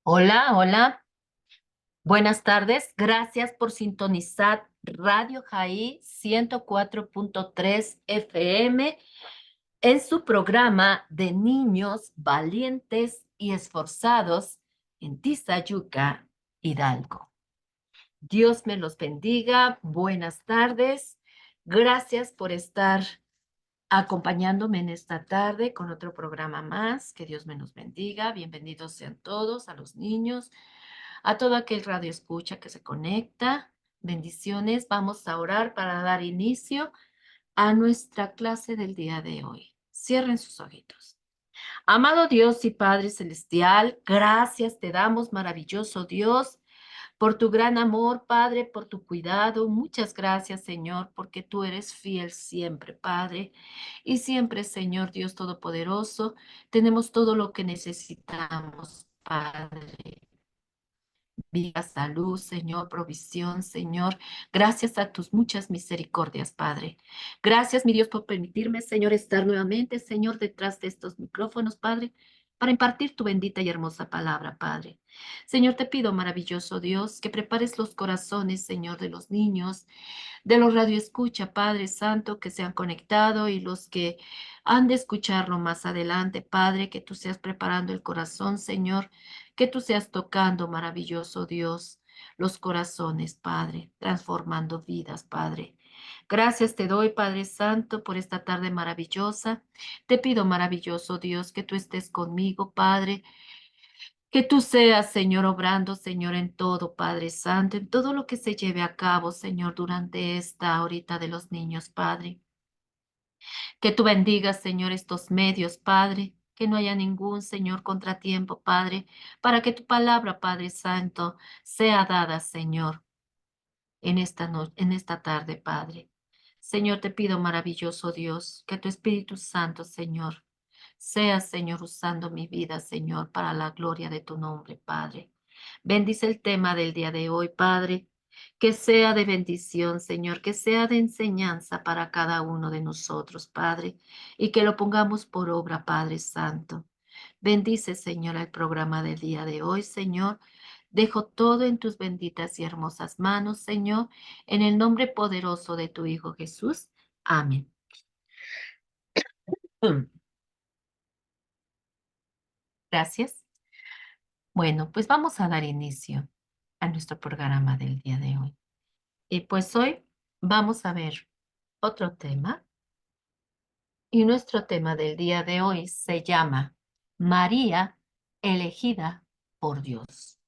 Hola, hola. Buenas tardes. Gracias por sintonizar Radio Jaí 104.3 FM en su programa de niños valientes y esforzados en Tizayuca, Hidalgo. Dios me los bendiga. Buenas tardes. Gracias por estar acompañándome en esta tarde con otro programa más. Que Dios me los bendiga. Bienvenidos sean todos, a los niños, a todo aquel radio escucha que se conecta. Bendiciones. Vamos a orar para dar inicio a nuestra clase del día de hoy. Cierren sus ojitos. Amado Dios y Padre Celestial, gracias te damos, maravilloso Dios, por tu gran amor, Padre, por tu cuidado. Muchas gracias, Señor, porque tú eres fiel siempre, Padre. Y siempre, Señor Dios Todopoderoso, tenemos todo lo que necesitamos, Padre. Vida, salud, Señor, provisión, Señor. Gracias a tus muchas misericordias, Padre. Gracias, mi Dios, por permitirme, Señor, estar nuevamente, Señor, detrás de estos micrófonos, Padre, para impartir tu bendita y hermosa palabra, Padre. Señor, te pido, maravilloso Dios, que prepares los corazones, Señor, de los niños, de los radioescucha, Padre Santo, que se han conectado y los que han de escucharlo más adelante, Padre, que tú seas preparando el corazón, Señor, que tú seas tocando, maravilloso Dios, los corazones, Padre, transformando vidas, Padre. Gracias te doy, Padre Santo, por esta tarde maravillosa. Te pido, maravilloso Dios, que tú estés conmigo, Padre, que tú seas, Señor, obrando, Señor, en todo, Padre Santo, en todo lo que se lleve a cabo, Señor, durante esta horita de los niños, Padre. Que tú bendigas, Señor, estos medios, Padre. Que no haya ningún, Señor, contratiempo, Padre, para que tu palabra, Padre Santo, sea dada, Señor, en esta noche, en esta tarde, Padre. Señor, te pido, maravilloso Dios, que tu Espíritu Santo, Señor, sea, Señor, usando mi vida, Señor, para la gloria de tu nombre, Padre. Bendice el tema del día de hoy, Padre. Que sea de bendición, Señor, que sea de enseñanza para cada uno de nosotros, Padre, y que lo pongamos por obra, Padre Santo. Bendice, Señor, el programa del día de hoy, Señor. Dejo todo en tus benditas y hermosas manos, Señor, en el nombre poderoso de tu Hijo Jesús. Amén. Gracias. Bueno, pues vamos a dar inicio a nuestro programa del día de hoy. Y pues hoy vamos a ver otro tema, y nuestro tema del día de hoy se llama María elegida por Dios.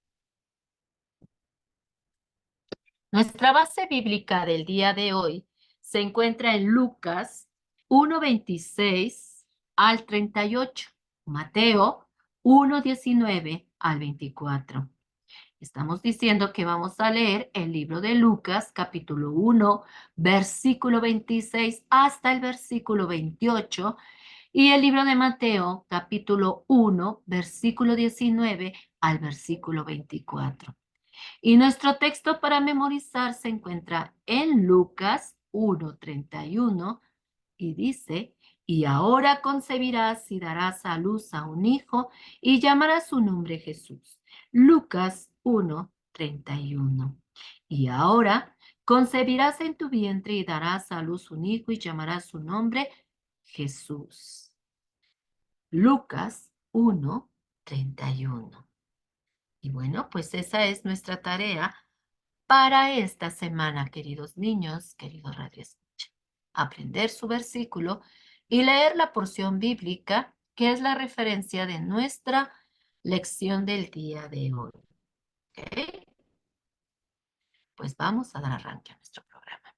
Nuestra base bíblica del día de hoy se encuentra en Lucas 1:26 al 38, Mateo 1:19 al 24. Estamos diciendo que vamos a leer el libro de Lucas, capítulo 1, versículo 26 hasta el versículo 28, y el libro de Mateo, capítulo 1, versículo 19 al versículo 24. Y nuestro texto para memorizar se encuentra en Lucas 1:31 y dice, y ahora concebirás y darás a luz a un hijo y llamarás su nombre Jesús. Lucas 1:31. Y ahora concebirás en tu vientre y darás a luz un hijo y llamarás su nombre Jesús. Lucas 1:31. Y bueno, pues esa es nuestra tarea para esta semana, queridos niños, queridos radioescucha. Aprender su versículo y leer la porción bíblica que es la referencia de nuestra lección del día de hoy. ¿Ok? Pues vamos a dar arranque a nuestro programa.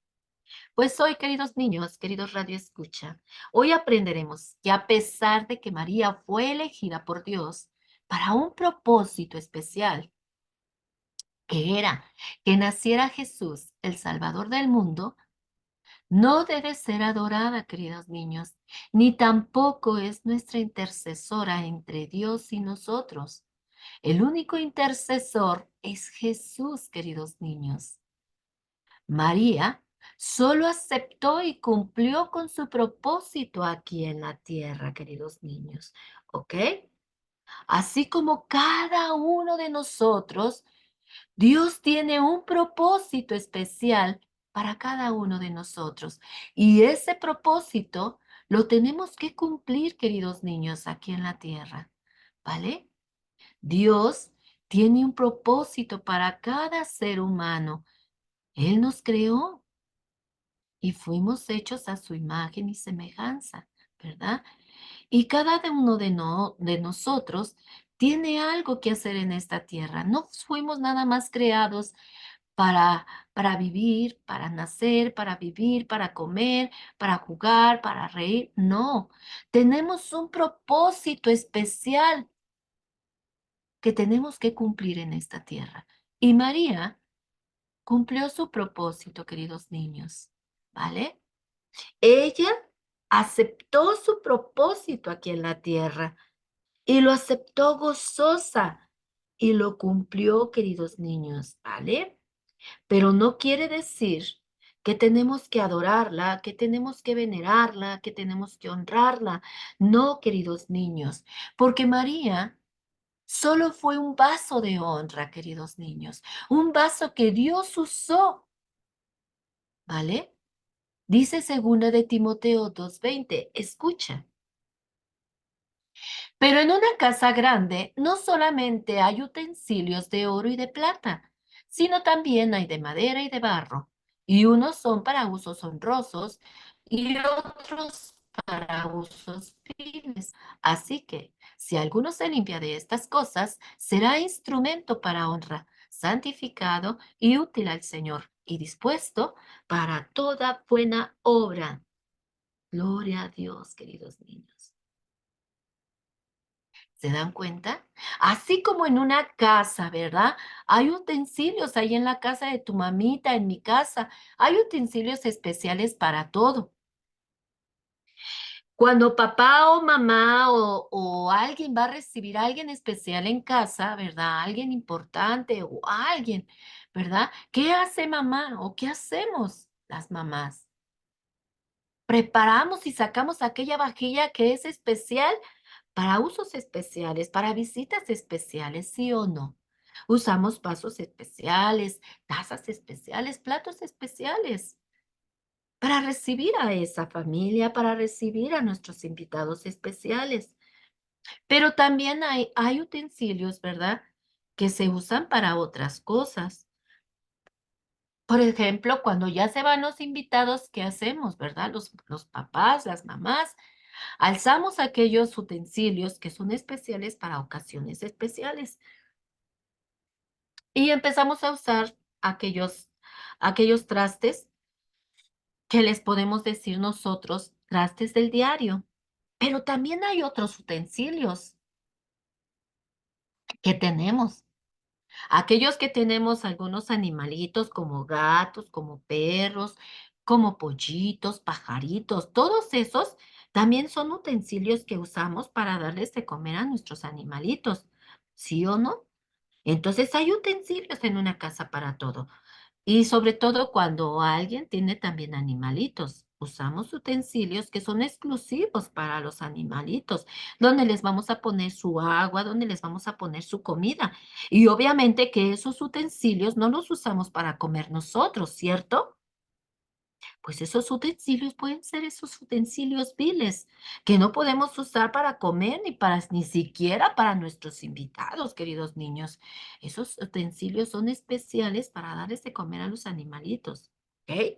Pues hoy, queridos niños, queridos radioescucha, hoy aprenderemos que a pesar de que María fue elegida por Dios para un propósito especial, que era que naciera Jesús, el Salvador del mundo, no debe ser adorada, queridos niños, ni tampoco es nuestra intercesora entre Dios y nosotros. El único intercesor es Jesús, queridos niños. María solo aceptó y cumplió con su propósito aquí en la tierra, queridos niños. ¿Ok? Así como cada uno de nosotros, Dios tiene un propósito especial para cada uno de nosotros. Y ese propósito lo tenemos que cumplir, queridos niños, aquí en la tierra. ¿Vale? Dios tiene un propósito para cada ser humano. Él nos creó y fuimos hechos a su imagen y semejanza, ¿verdad? Y cada uno de nosotros tiene algo que hacer en esta tierra. No fuimos nada más creados para, para vivir, para nacer, para vivir, para comer, para jugar, para reír. No, tenemos un propósito especial que tenemos que cumplir en esta tierra. Y María cumplió su propósito, queridos niños, ¿vale? Ella aceptó su propósito aquí en la tierra y lo aceptó gozosa y lo cumplió, queridos niños, ¿vale? Pero no quiere decir que tenemos que adorarla, que tenemos que venerarla, que tenemos que honrarla. No, queridos niños, porque María solo fue un vaso de honra, queridos niños, un vaso que Dios usó, ¿vale? Dice segunda de Timoteo 2:20, escucha. Pero en una casa grande no solamente hay utensilios de oro y de plata, sino también hay de madera y de barro, y unos son para usos honrosos y otros para usos viles. Así que, si alguno se limpia de estas cosas, será instrumento para honra, santificado y útil al Señor, y dispuesto para toda buena obra. Gloria a Dios, queridos niños. ¿Se dan cuenta? Así como en una casa, ¿verdad? Hay utensilios ahí en la casa de tu mamita, en mi casa. Hay utensilios especiales para todo. Cuando papá o mamá o alguien va a recibir a alguien especial en casa, ¿verdad? Alguien importante o alguien, ¿verdad? ¿Qué hace mamá o qué hacemos las mamás? Preparamos y sacamos aquella vajilla que es especial para usos especiales, para visitas especiales, ¿sí o no? Usamos vasos especiales, tazas especiales, platos especiales para recibir a esa familia, para recibir a nuestros invitados especiales. Pero también hay utensilios, ¿verdad? Que se usan para otras cosas. Por ejemplo, cuando ya se van los invitados, ¿qué hacemos, verdad? Los papás, las mamás, alzamos aquellos utensilios que son especiales para ocasiones especiales y empezamos a usar aquellos trastes que les podemos decir nosotros trastes del diario. Pero también hay otros utensilios que tenemos. Aquellos que tenemos algunos animalitos como gatos, como perros, como pollitos, pajaritos, todos esos también son utensilios que usamos para darles de comer a nuestros animalitos. ¿Sí o no? Entonces hay utensilios en una casa para todo. Y sobre todo cuando alguien tiene también animalitos. Usamos utensilios que son exclusivos para los animalitos, donde les vamos a poner su agua, donde les vamos a poner su comida. Y obviamente que esos utensilios no los usamos para comer nosotros, ¿cierto? Pues esos utensilios pueden ser esos utensilios viles que no podemos usar para comer ni siquiera para nuestros invitados, queridos niños. Esos utensilios son especiales para darles de comer a los animalitos, ¿ok?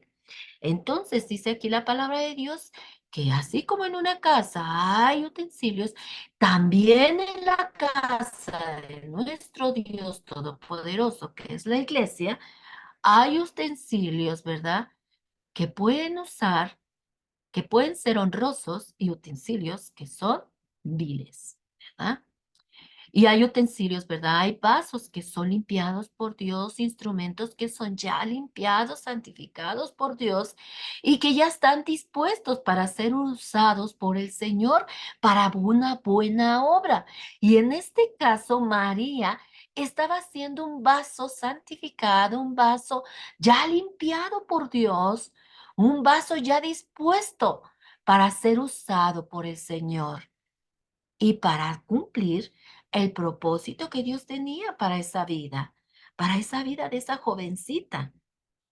Entonces dice aquí la palabra de Dios que así como en una casa hay utensilios, también en la casa de nuestro Dios Todopoderoso, que es la iglesia, hay utensilios, ¿verdad? Que pueden usar, que pueden ser honrosos y utensilios que son viles, ¿verdad? Y hay utensilios, ¿verdad? Hay vasos que son limpiados por Dios, instrumentos que son ya limpiados, santificados por Dios y que ya están dispuestos para ser usados por el Señor para una buena obra. Y en este caso, María estaba haciendo un vaso santificado, un vaso ya limpiado por Dios, un vaso ya dispuesto para ser usado por el Señor. y para cumplir el propósito que Dios tenía para esa vida de esa jovencita.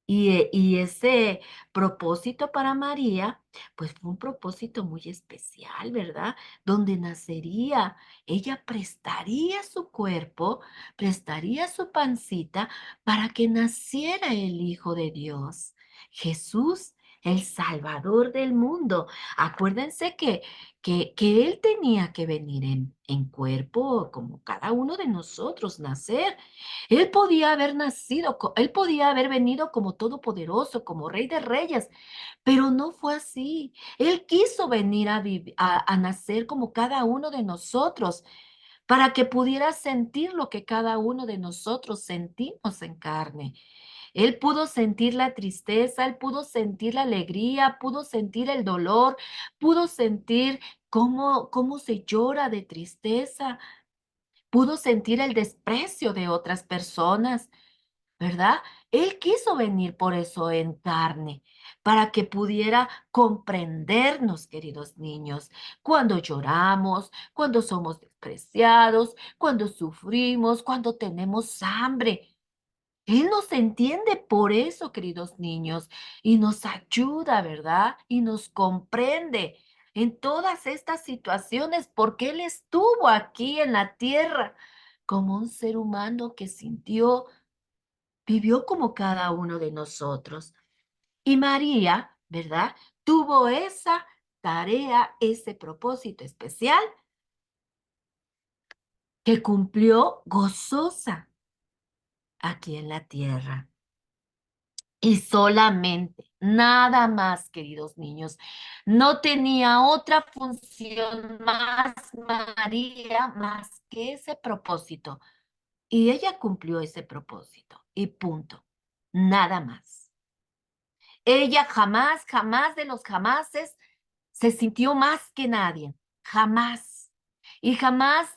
Y ese propósito para María, pues fue un propósito muy especial, ¿verdad? Donde nacería, ella prestaría su cuerpo, prestaría su pancita para que naciera el Hijo de Dios, Jesús, el Salvador del mundo. Acuérdense que Él tenía que venir en cuerpo como cada uno de nosotros, nacer. Él podía haber nacido, él podía haber venido como todopoderoso, como rey de reyes, pero no fue así. Él quiso venir a nacer como cada uno de nosotros para que pudiera sentir lo que cada uno de nosotros sentimos en carne. Él pudo sentir la tristeza, él pudo sentir la alegría, pudo sentir el dolor, pudo sentir cómo se llora de tristeza, pudo sentir el desprecio de otras personas, ¿verdad? Él quiso venir por eso en carne, para que pudiera comprendernos, queridos niños, cuando lloramos, cuando somos despreciados, cuando sufrimos, cuando tenemos hambre. Él nos entiende por eso, queridos niños, y nos ayuda, ¿verdad? Y nos comprende en todas estas situaciones porque Él estuvo aquí en la tierra como un ser humano que sintió, vivió como cada uno de nosotros. Y María, ¿verdad? Tuvo esa tarea, ese propósito especial que cumplió gozosa aquí en la tierra. Y solamente, nada más, queridos niños. No tenía otra función más, María, más que ese propósito. Y ella cumplió ese propósito. Y punto. Nada más. Ella jamás, jamás de los jamases se sintió más que nadie. Jamás. Y jamás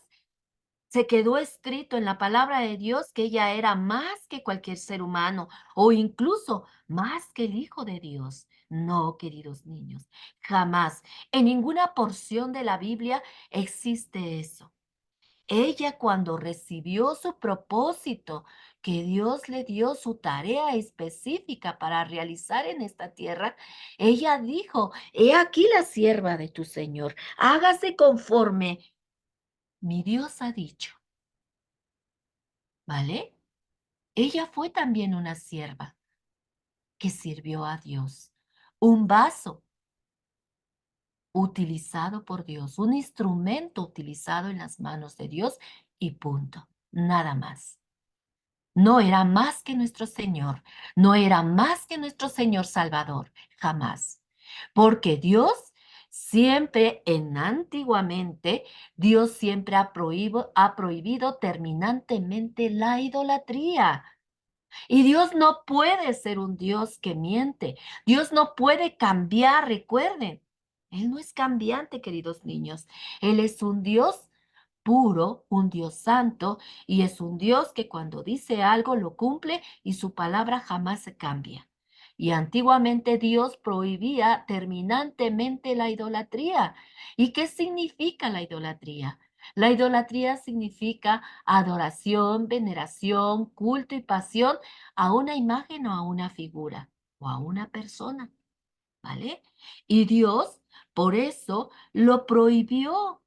se quedó escrito en la palabra de Dios que ella era más que cualquier ser humano o incluso más que el Hijo de Dios. No, queridos niños, jamás. En ninguna porción de la Biblia existe eso. Ella cuando recibió su propósito, que Dios le dio su tarea específica para realizar en esta tierra, ella dijo, he aquí la sierva de tu Señor, hágase conforme mi Dios ha dicho. ¿Vale? Ella fue también una sierva que sirvió a Dios, un vaso utilizado por Dios, un instrumento utilizado en las manos de Dios y punto, nada más. No era más que nuestro Señor, no era más que nuestro Señor Salvador, jamás. Porque Dios siempre, antiguamente, Dios siempre ha prohibido terminantemente la idolatría. Y Dios no puede ser un Dios que miente. Dios no puede cambiar, recuerden. Él no es cambiante, queridos niños. Él es un Dios puro, un Dios santo, y es un Dios que cuando dice algo lo cumple y su palabra jamás se cambia. Y antiguamente Dios prohibía terminantemente la idolatría. ¿Y qué significa la idolatría? La idolatría significa adoración, veneración, culto y pasión a una imagen o a una figura o a una persona, ¿vale? Y Dios por eso lo prohibió.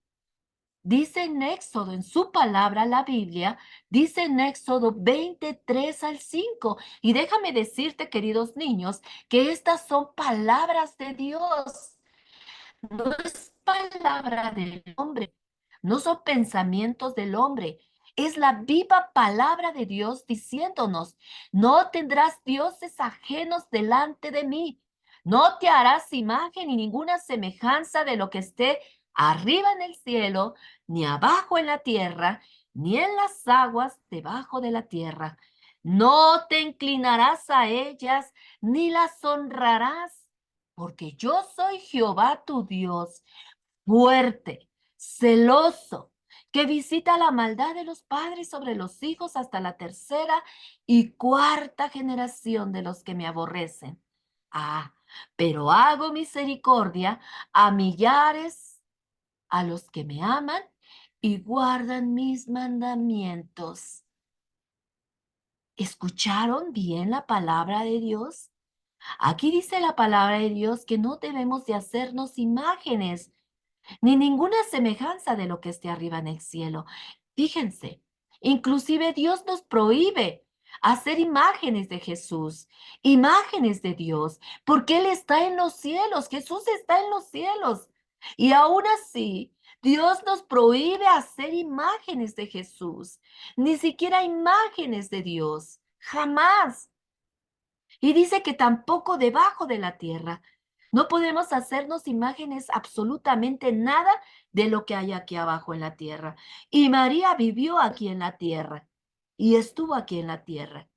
Dice en Éxodo, en su palabra, la Biblia, dice en Éxodo 23 al 5. Y déjame decirte, queridos niños, que estas son palabras de Dios. No es palabra del hombre, no son pensamientos del hombre. Es la viva palabra de Dios diciéndonos, no tendrás dioses ajenos delante de mí. No te harás imagen ni ninguna semejanza de lo que esté arriba en el cielo, ni abajo en la tierra, ni en las aguas debajo de la tierra. No te inclinarás a ellas, ni las honrarás, porque yo soy Jehová tu Dios, fuerte, celoso, que visita la maldad de los padres sobre los hijos hasta la tercera y cuarta generación de los que me aborrecen. Ah, pero hago misericordia a millares, a los que me aman y guardan mis mandamientos. ¿Escucharon bien la palabra de Dios? Aquí dice la palabra de Dios que no debemos de hacernos imágenes ni ninguna semejanza de lo que esté arriba en el cielo. Fíjense, inclusive Dios nos prohíbe hacer imágenes de Jesús, imágenes de Dios, porque Él está en los cielos, Jesús está en los cielos. Y aún así, Dios nos prohíbe hacer imágenes de Jesús, ni siquiera imágenes de Dios, jamás. Y dice que tampoco debajo de la tierra. No podemos hacernos imágenes absolutamente nada de lo que hay aquí abajo en la tierra. Y María vivió aquí en la tierra y estuvo aquí en la tierra.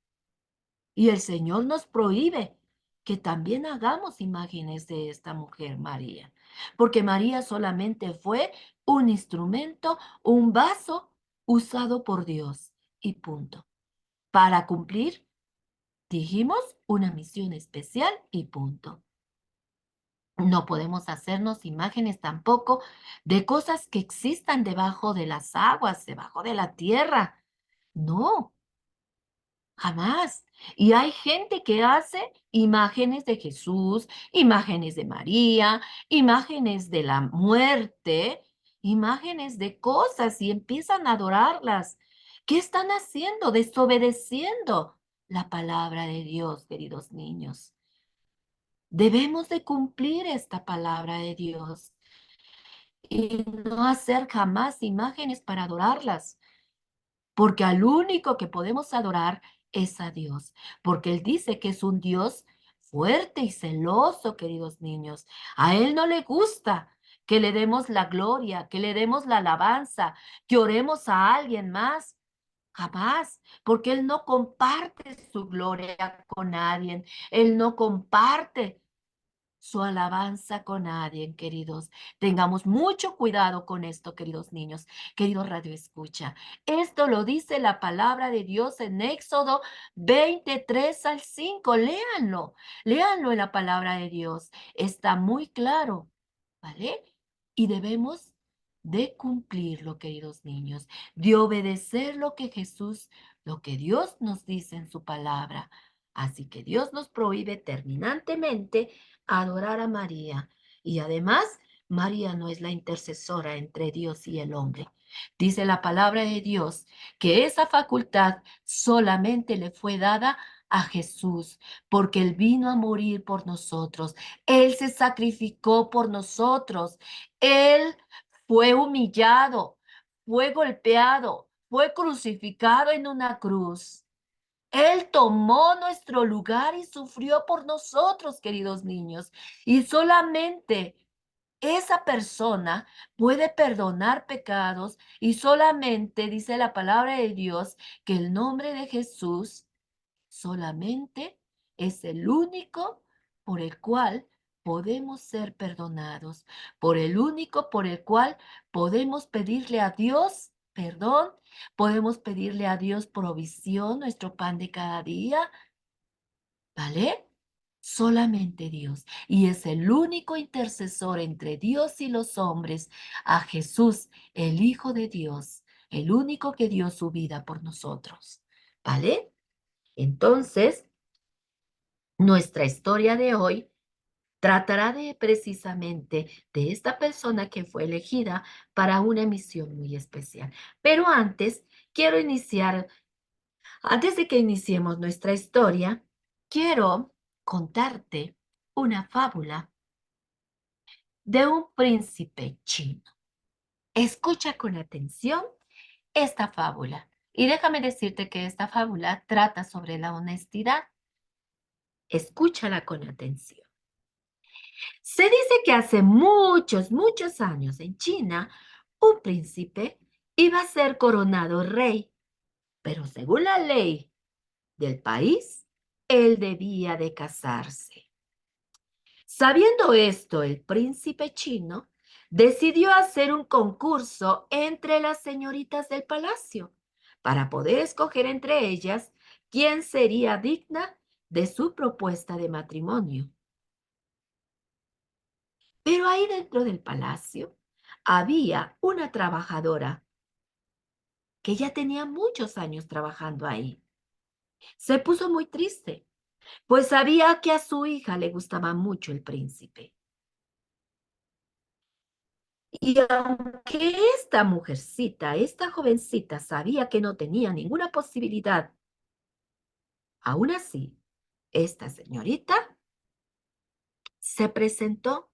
Y el Señor nos prohíbe que también hagamos imágenes de esta mujer María, porque María solamente fue un instrumento, un vaso usado por Dios y punto, para cumplir, dijimos, una misión especial y punto. No podemos hacernos imágenes tampoco de cosas que existan debajo de las aguas, debajo de la tierra. No, jamás. Y hay gente que hace imágenes de Jesús, imágenes de María, imágenes de la muerte, imágenes de cosas y empiezan a adorarlas. ¿Qué están haciendo? Desobedeciendo la palabra de Dios, queridos niños. Debemos de cumplir esta palabra de Dios y no hacer jamás imágenes para adorarlas, porque al único que podemos adorar es a Dios, porque Él dice que es un Dios fuerte y celoso, queridos niños. A Él no le gusta que le demos la gloria, que le demos la alabanza, que oremos a alguien más. Jamás, porque Él no comparte su gloria con nadie. Él no comparte su alabanza con nadie, queridos. Tengamos mucho cuidado con esto, queridos niños, queridos Radio Escucha. Esto lo dice la palabra de Dios en Éxodo 23 al 5. Léanlo, léanlo en la palabra de Dios. Está muy claro, ¿vale? Y debemos de cumplirlo, queridos niños, de obedecer lo que Jesús, lo que Dios nos dice en su palabra. Así que Dios nos prohíbe terminantemente adorar a María. Y además, María no es la intercesora entre Dios y el hombre. Dice la palabra de Dios que esa facultad solamente le fue dada a Jesús, porque Él vino a morir por nosotros. Él se sacrificó por nosotros. Él fue humillado, fue golpeado, fue crucificado en una cruz. Él tomó nuestro lugar y sufrió por nosotros, queridos niños. Y solamente esa persona puede perdonar pecados y solamente dice la palabra de Dios que el nombre de Jesús solamente es el único por el cual podemos ser perdonados, por el único por el cual podemos pedirle a Dios perdón, podemos pedirle a Dios provisión, nuestro pan de cada día, ¿vale? Solamente Dios. Y es el único intercesor entre Dios y los hombres, a Jesús, el Hijo de Dios, el único que dio su vida por nosotros, ¿vale? Entonces, nuestra historia de hoy tratará de precisamente de esta persona que fue elegida para una misión muy especial. Pero antes, quiero iniciar, antes de que iniciemos nuestra historia, quiero contarte una fábula de un príncipe chino. Escucha con atención esta fábula y déjame decirte que esta fábula trata sobre la honestidad. Escúchala con atención. Se dice que hace muchos, muchos años en China, un príncipe iba a ser coronado rey, pero según la ley del país, él debía de casarse. Sabiendo esto, el príncipe chino decidió hacer un concurso entre las señoritas del palacio para poder escoger entre ellas quién sería digna de su propuesta de matrimonio. Pero ahí dentro del palacio había una trabajadora que ya tenía muchos años trabajando ahí. Se puso muy triste, pues sabía que a su hija le gustaba mucho el príncipe. Y aunque esta mujercita, esta jovencita, sabía que no tenía ninguna posibilidad, aún así, esta señorita se presentó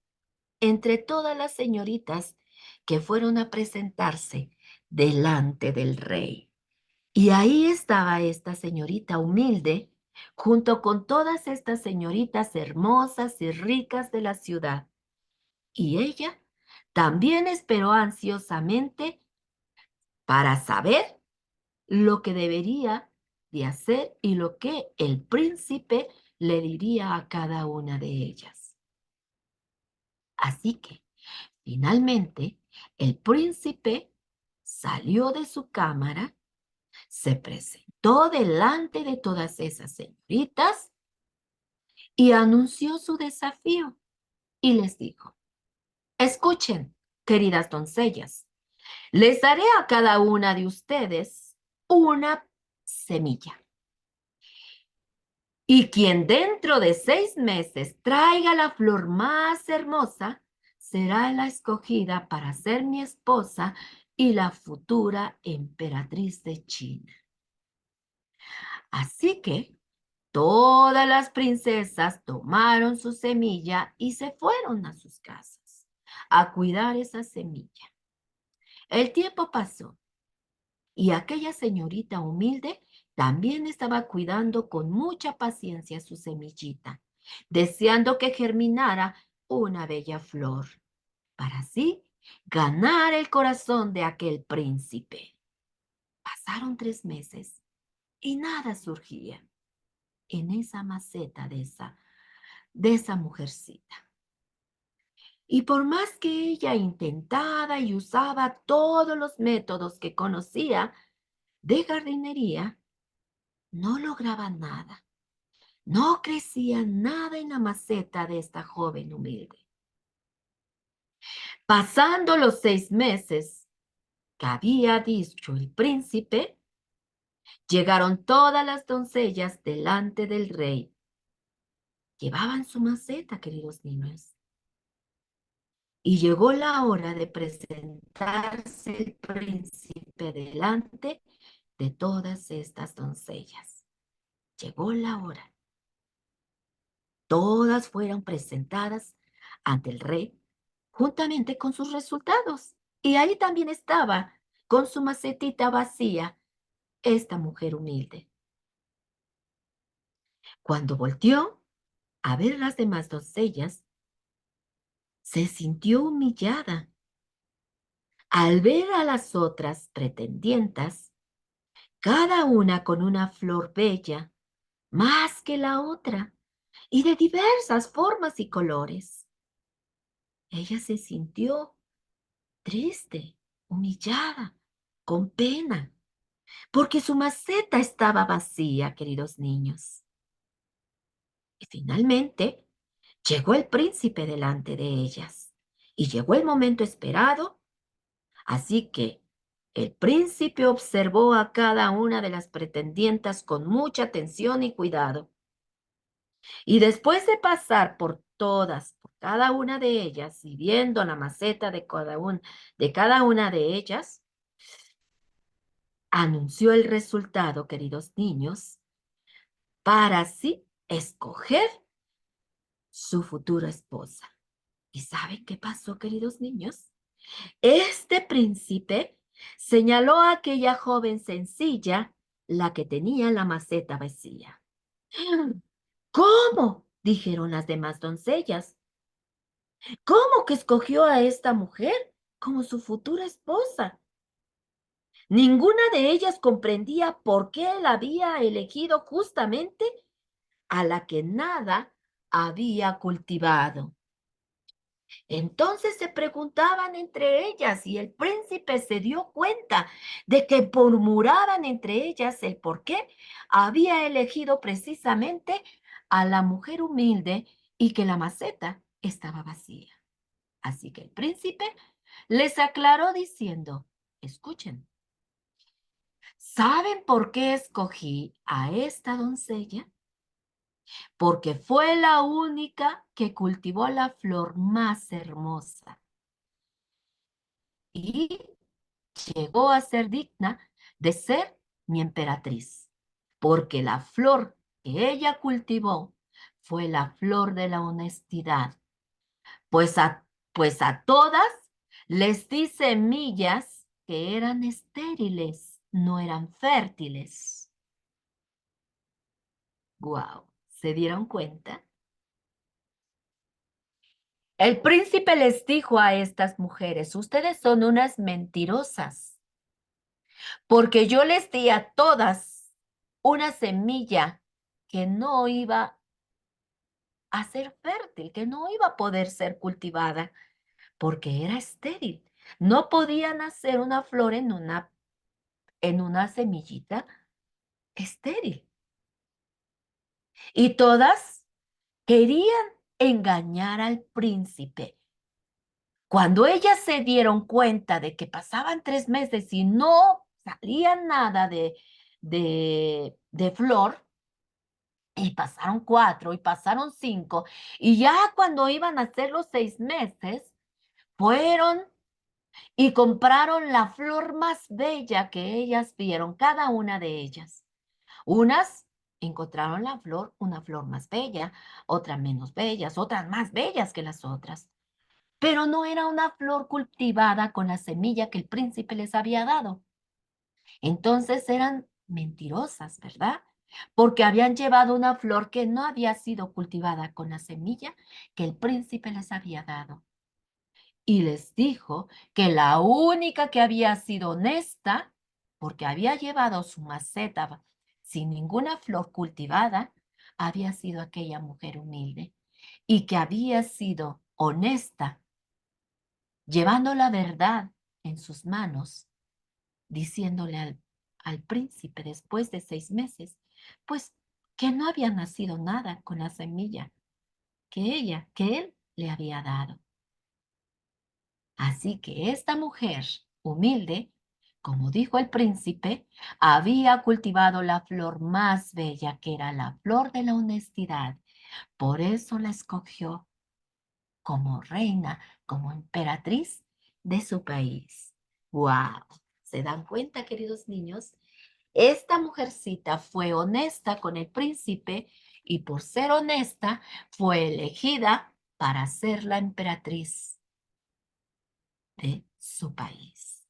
entre todas las señoritas que fueron a presentarse delante del rey. Y ahí estaba esta señorita humilde, junto con todas estas señoritas hermosas y ricas de la ciudad. Y ella también esperó ansiosamente para saber lo que debería de hacer y lo que el príncipe le diría a cada una de ellas. Así que, finalmente, el príncipe salió de su cámara, se presentó delante de todas esas señoritas y anunció su desafío y les dijo, escuchen, queridas doncellas, les daré a cada una de ustedes una semilla. Y quien dentro de 6 meses traiga la flor más hermosa, será la escogida para ser mi esposa y la futura emperatriz de China. Así que todas las princesas tomaron su semilla y se fueron a sus casas a cuidar esa semilla. El tiempo pasó y aquella señorita humilde también estaba cuidando con mucha paciencia su semillita, deseando que germinara una bella flor, para así ganar el corazón de aquel príncipe. Pasaron 3 meses y nada surgía en esa maceta de esa mujercita. Y por más que ella intentaba y usaba todos los métodos que conocía de jardinería, no lograba nada. No crecía nada en la maceta de esta joven humilde. Pasando los 6 meses que había dicho el príncipe, llegaron todas las doncellas delante del rey. Llevaban su maceta, queridos niños. Y llegó la hora de presentarse el príncipe delante de todas estas doncellas. Llegó la hora. Todas fueron presentadas ante el rey juntamente con sus resultados. Y ahí también estaba, con su macetita vacía, esta mujer humilde. Cuando volteó a ver las demás doncellas, se sintió humillada al ver a las otras pretendientas, cada una con una flor bella, más que la otra, y de diversas formas y colores. Ella se sintió triste, humillada, con pena, porque su maceta estaba vacía, queridos niños. Y finalmente llegó el príncipe delante de ellas, y llegó el momento esperado, así que el príncipe observó a cada una de las pretendientas con mucha atención y cuidado. Y después de pasar por todas, por cada una de ellas, y viendo la maceta de cada una de ellas, anunció el resultado, queridos niños, para así escoger su futura esposa. ¿Y saben qué pasó, queridos niños? Este príncipe señaló a aquella joven sencilla, la que tenía la maceta vacía. ¿Cómo? Dijeron las demás doncellas. ¿Cómo que escogió a esta mujer como su futura esposa? Ninguna de ellas comprendía por qué él había elegido justamente a la que nada había cultivado. Entonces se preguntaban entre ellas y el príncipe se dio cuenta de que murmuraban entre ellas el por qué había elegido precisamente a la mujer humilde y que la maceta estaba vacía. Así que el príncipe les aclaró diciendo, escuchen, ¿Saben por qué escogí a esta doncella? Porque fue la única que cultivó la flor más hermosa y llegó a ser digna de ser mi emperatriz, porque la flor que ella cultivó fue la flor de la honestidad, pues pues a todas les di semillas que eran estériles, no eran fértiles. Wow, ¿se dieron cuenta? El príncipe les dijo a estas mujeres, ustedes son unas mentirosas, porque yo les di a todas una semilla que no iba a ser fértil, que no iba a poder ser cultivada, porque era estéril. No podía nacer una flor en una semillita estéril. Y todas querían engañar al príncipe. Cuando ellas se dieron cuenta de que pasaban 3 meses y no salía nada de flor, y pasaron 4 y pasaron 5, y ya cuando iban a ser los 6 meses, fueron y compraron la flor más bella que ellas vieron, cada una de ellas. Unas encontraron la flor, una flor más bella, otras menos bellas, otras más bellas que las otras. Pero no era una flor cultivada con la semilla que el príncipe les había dado. Entonces eran mentirosas, ¿verdad? Porque habían llevado una flor que no había sido cultivada con la semilla que el príncipe les había dado. Y les dijo que la única que había sido honesta, porque había llevado su maceta sin ninguna flor cultivada, había sido aquella mujer humilde y que había sido honesta, llevando la verdad en sus manos, diciéndole al príncipe después de 6 meses, pues que no había nacido nada con la semilla que él le había dado. Así que esta mujer humilde, como dijo el príncipe, había cultivado la flor más bella, que era la flor de la honestidad. Por eso la escogió como reina, como emperatriz de su país. ¡Wow! ¿Se dan cuenta, queridos niños? Esta mujercita fue honesta con el príncipe y por ser honesta fue elegida para ser la emperatriz de su país.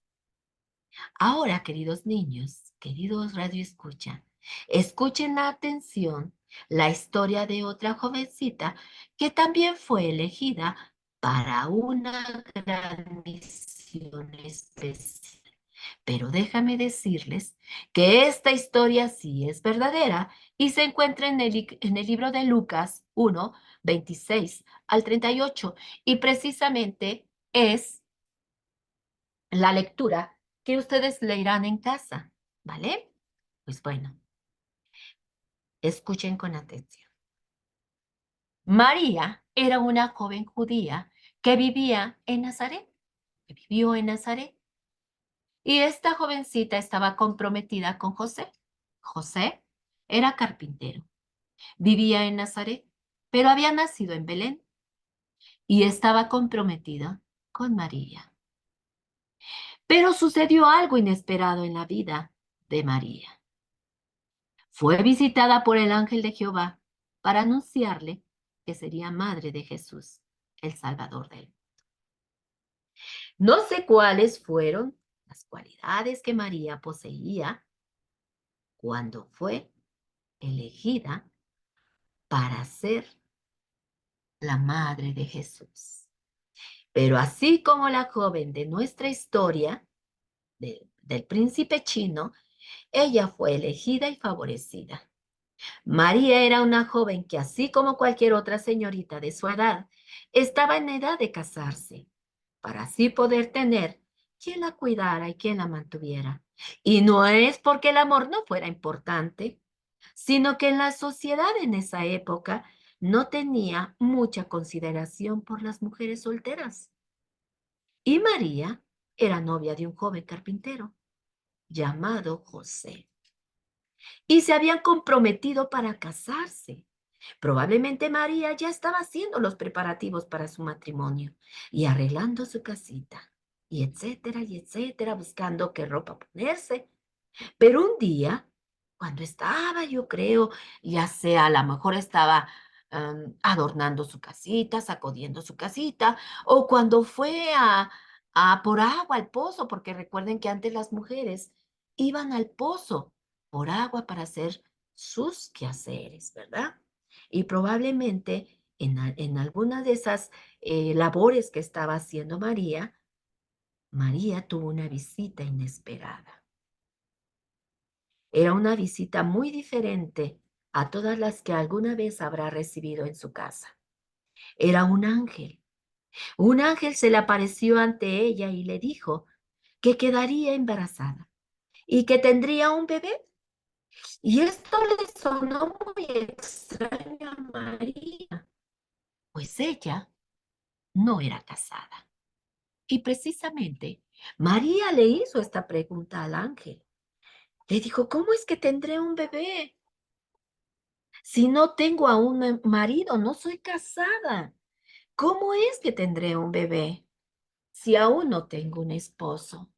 Ahora, queridos niños, queridos radioescucha, escuchen la atención la historia de otra jovencita que también fue elegida para una gran misión especial. Pero déjame decirles que esta historia sí es verdadera y se encuentra en el libro de Lucas 1, 26 al 38 y precisamente es la lectura que ustedes leerán en casa, ¿vale? Pues bueno, escuchen con atención. María era una joven judía que vivía en Nazaret, que vivió en Nazaret. Y esta jovencita estaba comprometida con José. José era carpintero, vivía en Nazaret, pero había nacido en Belén y estaba comprometida con María. Pero sucedió algo inesperado en la vida de María. Fue visitada por el ángel de Jehová para anunciarle que sería madre de Jesús, el Salvador de él. No sé cuáles fueron las cualidades que María poseía cuando fue elegida para ser la madre de Jesús. Pero así como la joven de nuestra historia, del príncipe chino, ella fue elegida y favorecida. María era una joven que, así como cualquier otra señorita de su edad, estaba en edad de casarse, para así poder tener quien la cuidara y quien la mantuviera. Y no es porque el amor no fuera importante, sino que en la sociedad en esa época no tenía mucha consideración por las mujeres solteras. Y María era novia de un joven carpintero. llamado José y se habían comprometido para casarse. Probablemente María ya estaba haciendo los preparativos para su matrimonio y arreglando su casita y etcétera, buscando qué ropa ponerse. Pero un día, cuando estaba, yo creo, ya sea, a lo mejor estaba adornando su casita, sacudiendo su casita, o cuando fue a por agua al pozo, porque recuerden que antes las mujeres iban al pozo por agua para hacer sus quehaceres, ¿verdad? Y probablemente en alguna de esas labores que estaba haciendo María, María tuvo una visita inesperada. Era una visita muy diferente a todas las que alguna vez habrá recibido en su casa. Era un ángel. Un ángel se le apareció ante ella y le dijo que quedaría embarazada y que tendría un bebé. Y esto le sonó muy extraño a María, pues ella no era casada. Y precisamente María le hizo esta pregunta al ángel. Le dijo, ¿cómo es que tendré un bebé? Si no tengo aún marido, no soy casada. ¿Cómo es que tendré un bebé si aún no tengo un esposo?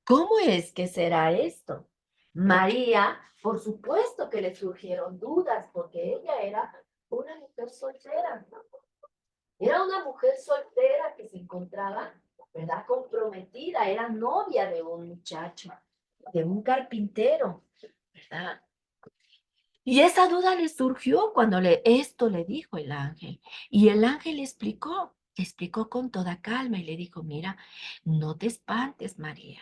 ¿Cómo es que será esto? María, por supuesto que le surgieron dudas porque ella era una mujer soltera. Era una mujer soltera que se encontraba, ¿verdad? Comprometida, era novia de un muchacho, de un carpintero, ¿verdad? Y esa duda le surgió cuando esto le dijo el ángel. Y el ángel le explicó con toda calma y le dijo, mira, no te espantes, María,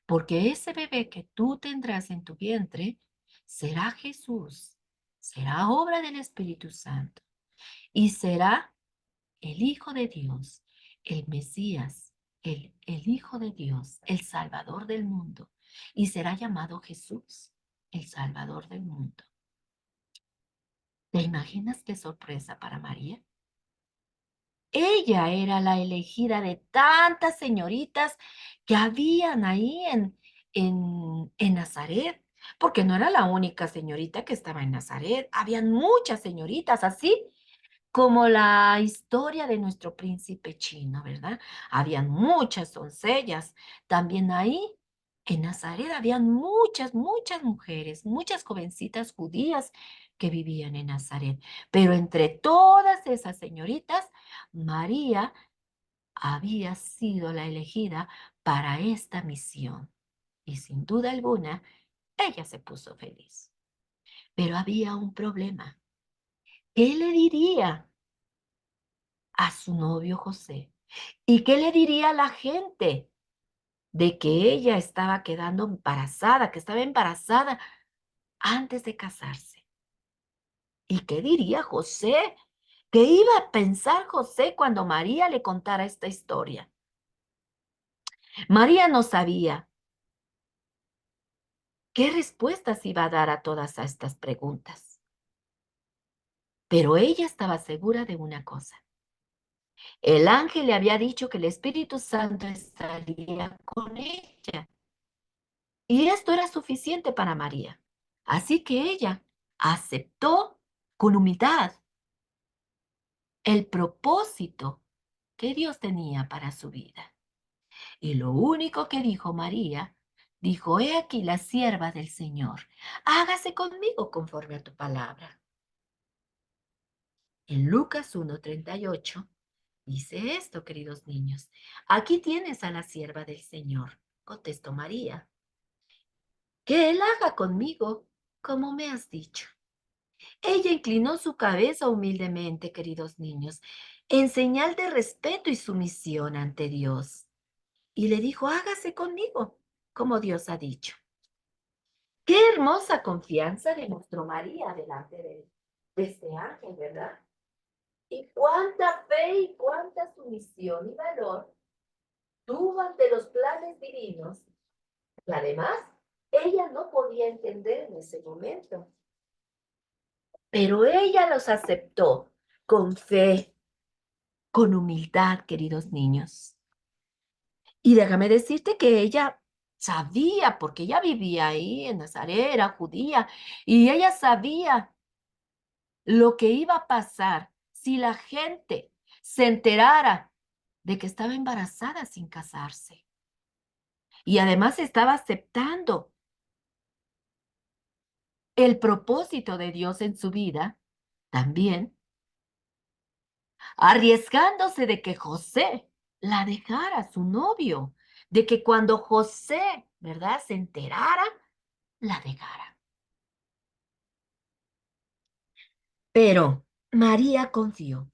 porque ese bebé que tú tendrás en tu vientre será Jesús, será obra del Espíritu Santo y será el Hijo de Dios, el Mesías, el Hijo de Dios, el Salvador del mundo, y será llamado Jesús, el Salvador del mundo. ¿Te imaginas qué sorpresa para María? Ella era la elegida de tantas señoritas que habían ahí en Nazaret, porque no era la única señorita que estaba en Nazaret, habían muchas señoritas, así como la historia de nuestro príncipe chino, ¿verdad? Habían muchas doncellas. También ahí en Nazaret habían muchas mujeres, muchas jovencitas judías que vivían en Nazaret. Pero entre todas esas señoritas, María había sido la elegida para esta misión. Y sin duda alguna, ella se puso feliz. Pero había un problema. ¿Qué le diría a su novio José? ¿Y qué le diría a la gente de que ella estaba quedando embarazada, que estaba embarazada antes de casarse? ¿Y qué diría José? ¿Qué iba a pensar José cuando María le contara esta historia? María no sabía qué respuestas iba a dar a todas estas preguntas, pero ella estaba segura de una cosa. El ángel le había dicho que el Espíritu Santo estaría con ella. Y esto era suficiente para María. Así que ella aceptó con humildad el propósito que Dios tenía para su vida. Y lo único que dijo María, dijo, he aquí la sierva del Señor, hágase conmigo conforme a tu palabra. En Lucas 1:38 dice esto, queridos niños, aquí tienes a la sierva del Señor, contestó María, que Él haga conmigo como me has dicho. Ella inclinó su cabeza humildemente, queridos niños, en señal de respeto y sumisión ante Dios. Y le dijo, hágase conmigo, como Dios ha dicho. Qué hermosa confianza demostró María delante de este ángel, ¿verdad? Y cuánta fe y cuánta sumisión y valor tuvo ante los planes divinos, que además ella no podía entender en ese momento. Pero ella los aceptó con fe, con humildad, queridos niños. Y déjame decirte que ella sabía, porque ella vivía ahí en Nazaret, era judía, y ella sabía lo que iba a pasar si la gente se enterara de que estaba embarazada sin casarse. Y además estaba aceptando el propósito de Dios en su vida, también arriesgándose de que José la dejara, su novio, de que cuando José, ¿verdad?, se enterara, la dejara. Pero María confió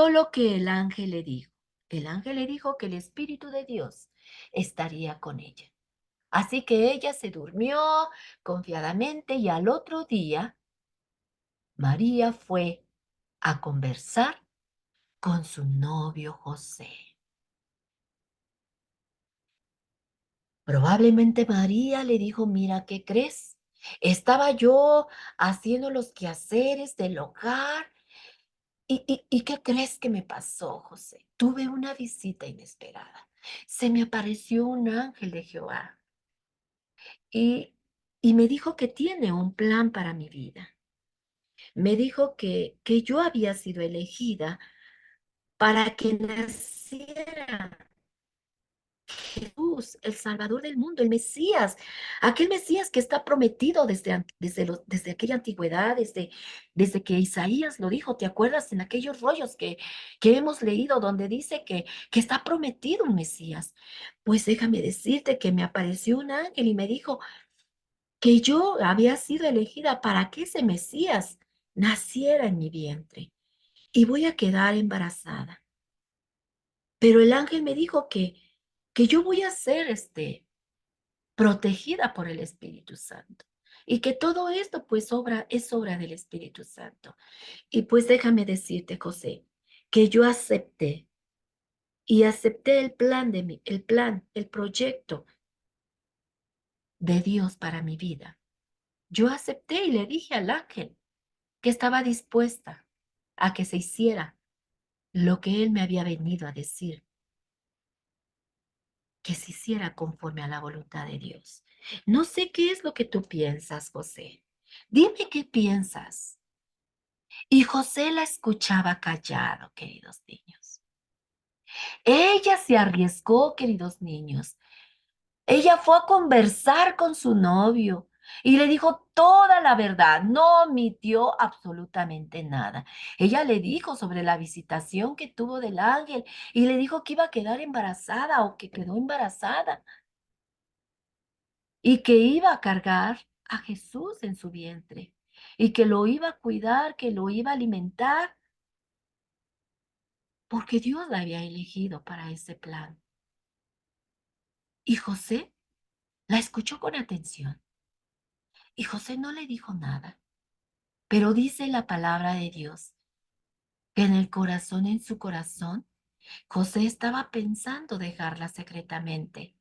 lo que el ángel le dijo. El ángel le dijo que el Espíritu de Dios estaría con ella. Así que ella se durmió confiadamente y al otro día María fue a conversar con su novio José. Probablemente María le dijo, mira, ¿qué crees? Estaba yo haciendo los quehaceres del hogar. ¿Y qué crees que me pasó, José? Tuve una visita inesperada. Se me apareció un ángel de Jehová y, y me dijo que tiene un plan para mi vida. Me dijo que yo había sido elegida para que naciera Jesús, el Salvador del mundo, el Mesías, aquel Mesías que está prometido desde aquella antigüedad, desde que Isaías lo dijo. ¿Te acuerdas en aquellos rollos que hemos leído donde dice que está prometido un Mesías? Pues déjame decirte que me apareció un ángel y me dijo que yo había sido elegida para que ese Mesías naciera en mi vientre y voy a quedar embarazada. Pero el ángel me dijo que yo voy a ser protegida por el Espíritu Santo y que todo esto pues es obra del Espíritu Santo. Y pues déjame decirte, José, que yo acepté y acepté el proyecto de Dios para mi vida. Yo acepté y le dije al ángel que estaba dispuesta a que se hiciera lo que él me había venido a decir, que se hiciera conforme a la voluntad de Dios. No sé qué es lo que tú piensas, José. Dime qué piensas. Y José la escuchaba callado, queridos niños. Ella se arriesgó, queridos niños. Ella fue a conversar con su novio y le dijo toda la verdad, no omitió absolutamente nada. Ella le dijo sobre la visitación que tuvo del ángel y le dijo que iba a quedar embarazada o que quedó embarazada y que iba a cargar a Jesús en su vientre y que lo iba a cuidar, que lo iba a alimentar, porque Dios la había elegido para ese plan. Y José la escuchó con atención y José no le dijo nada, pero dice la palabra de Dios que en su corazón, José estaba pensando dejarla secretamente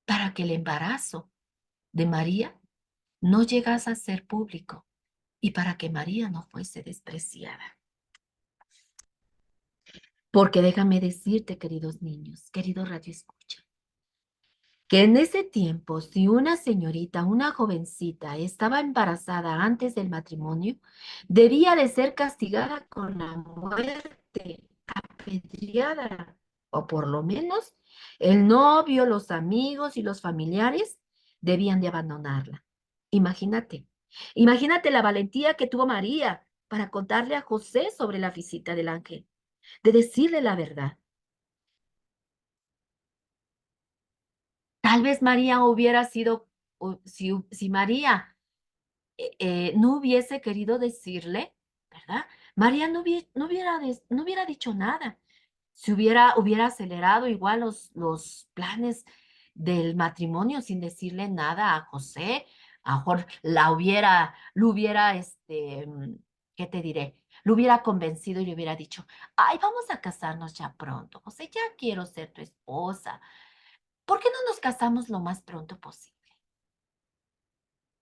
para que el embarazo de María no llegase a ser público y para que María no fuese despreciada. Porque déjame decirte, queridos niños, queridos radioescucha, que en ese tiempo, si una señorita, una jovencita, estaba embarazada antes del matrimonio, debía de ser castigada con la muerte, apedreada, o por lo menos el novio, los amigos y los familiares debían de abandonarla. Imagínate, imagínate la valentía que tuvo María para contarle a José sobre la visita del ángel, de decirle la verdad. Tal vez María hubiera sido, si María no hubiese querido decirle, ¿verdad? María no hubiera dicho nada. Si hubiera acelerado igual los planes del matrimonio sin decirle nada a José, a lo mejor lo hubiera, ¿qué te diré? Lo hubiera convencido y le hubiera dicho, ay, vamos a casarnos ya pronto, José, ya quiero ser tu esposa. ¿Por qué no nos casamos lo más pronto posible?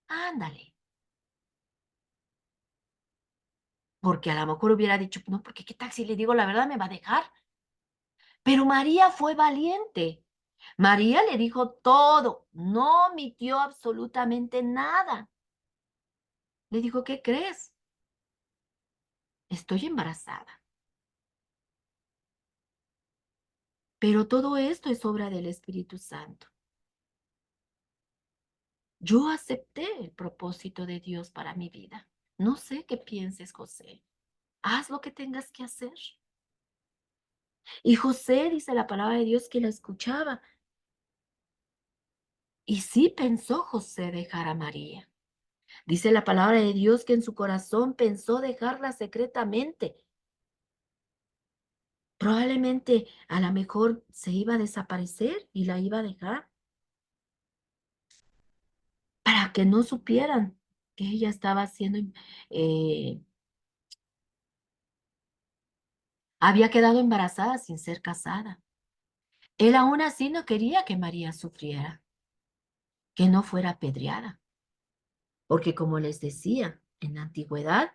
Ándale. Porque a lo mejor hubiera dicho, no, porque qué tal si le digo la verdad me va a dejar. Pero María fue valiente. María le dijo todo, no omitió absolutamente nada. Le dijo, ¿qué crees? Estoy embarazada. Pero todo esto es obra del Espíritu Santo. Yo acepté el propósito de Dios para mi vida. No sé qué pienses, José. Haz lo que tengas que hacer. Y José, dice la palabra de Dios, que la escuchaba. Y sí pensó José dejar a María. Dice la palabra de Dios que en su corazón pensó dejarla secretamente. Probablemente a lo mejor se iba a desaparecer y la iba a dejar para que no supieran que ella estaba haciendo, eh, había quedado embarazada sin ser casada. Él aún así no quería que María sufriera, que no fuera apedreada, porque como les decía, en la antigüedad,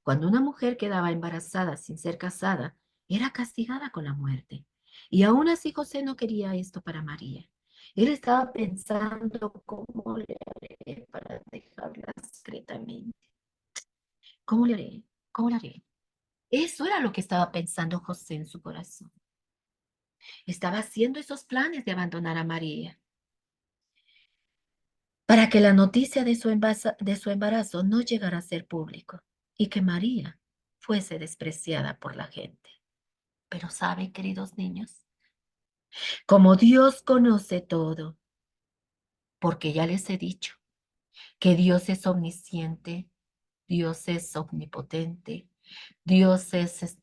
cuando una mujer quedaba embarazada sin ser casada, era castigada con la muerte. Y aún así José no quería esto para María. Él estaba pensando cómo le haré para dejarla secretamente. ¿Cómo le haré? ¿Cómo le haré? Eso era lo que estaba pensando José en su corazón. Estaba haciendo esos planes de abandonar a María para que la noticia de su embarazo no llegara a ser público y que María fuese despreciada por la gente. Pero saben, queridos niños, como Dios conoce todo, porque ya les he dicho que Dios es omnisciente, Dios es omnipotente, Dios es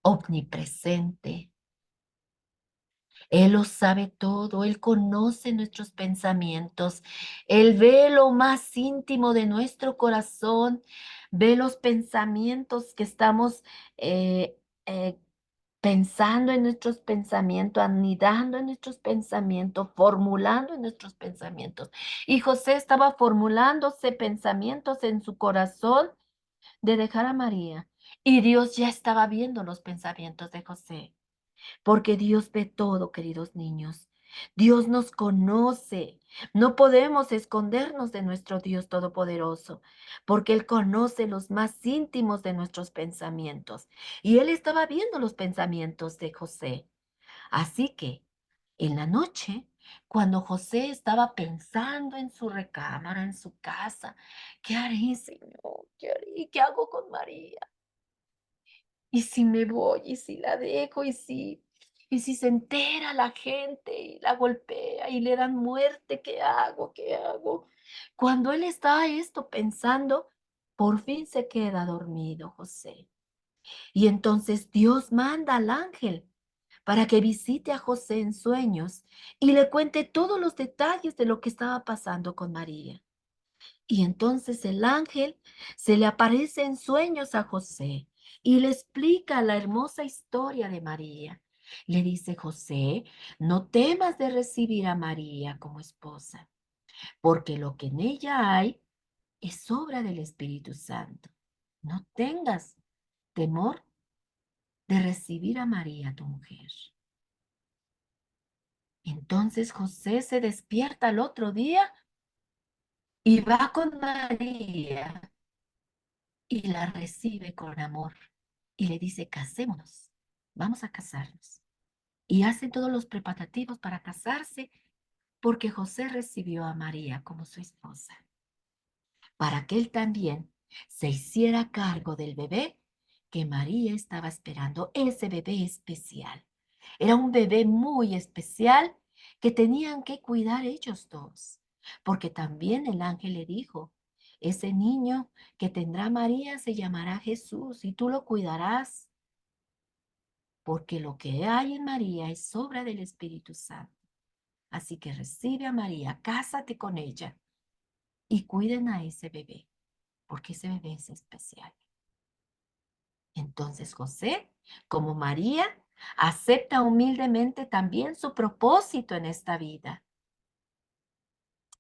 omnipresente. Él lo sabe todo, Él conoce nuestros pensamientos, Él ve lo más íntimo de nuestro corazón, ve los pensamientos que estamos eh, eh, pensando en nuestros pensamientos, anidando en nuestros pensamientos, formulando en nuestros pensamientos. Y José estaba formulándose pensamientos en su corazón de dejar a María. Y Dios ya estaba viendo los pensamientos de José. Porque Dios ve todo, queridos niños. Dios nos conoce. No podemos escondernos de nuestro Dios Todopoderoso, porque Él conoce los más íntimos de nuestros pensamientos. Y Él estaba viendo los pensamientos de José. Así que, en la noche, cuando José estaba pensando en su recámara, en su casa, ¿qué haré, Señor? ¿Qué haré? ¿Qué hago con María? ¿Y si me voy? ¿Y si la dejo? ¿Y si se entera la gente y la golpea y le dan muerte? ¿Qué hago? ¿Qué hago? Cuando él está esto pensando, por fin se queda dormido José. Y entonces Dios manda al ángel para que visite a José en sueños y le cuente todos los detalles de lo que estaba pasando con María. Y entonces el ángel se le aparece en sueños a José y le explica la hermosa historia de María. Le dice, José, no temas de recibir a María como esposa, porque lo que en ella hay es obra del Espíritu Santo. No tengas temor de recibir a María, tu mujer. Entonces José se despierta al otro día y va con María y la recibe con amor y le dice, casémonos, vamos a casarnos. Y hacen todos los preparativos para casarse porque José recibió a María como su esposa, para que él también se hiciera cargo del bebé que María estaba esperando, ese bebé especial. Era un bebé muy especial que tenían que cuidar ellos dos, porque también el ángel le dijo, ese niño que tendrá María se llamará Jesús y tú lo cuidarás, porque lo que hay en María es obra del Espíritu Santo. Así que recibe a María, cásate con ella y cuiden a ese bebé, porque ese bebé es especial. Entonces José, como María, acepta humildemente también su propósito en esta vida.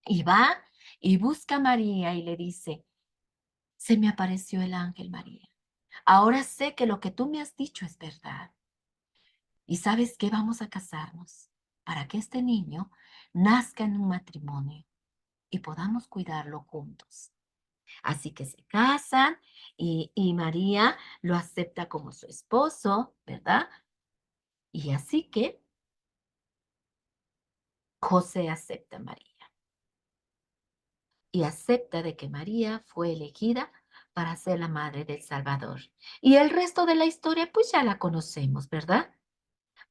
Y va y busca a María y le dice, se me apareció el ángel María. Ahora sé que lo que tú me has dicho es verdad. Y sabes que vamos a casarnos. para que este niño nazca en un matrimonio y podamos cuidarlo juntos. Así que se casan y María lo acepta como su esposo, ¿verdad? Y así que José acepta a María y acepta de que María fue elegida para ser la madre del Salvador. Y el resto de la historia, pues ya la conocemos, ¿verdad?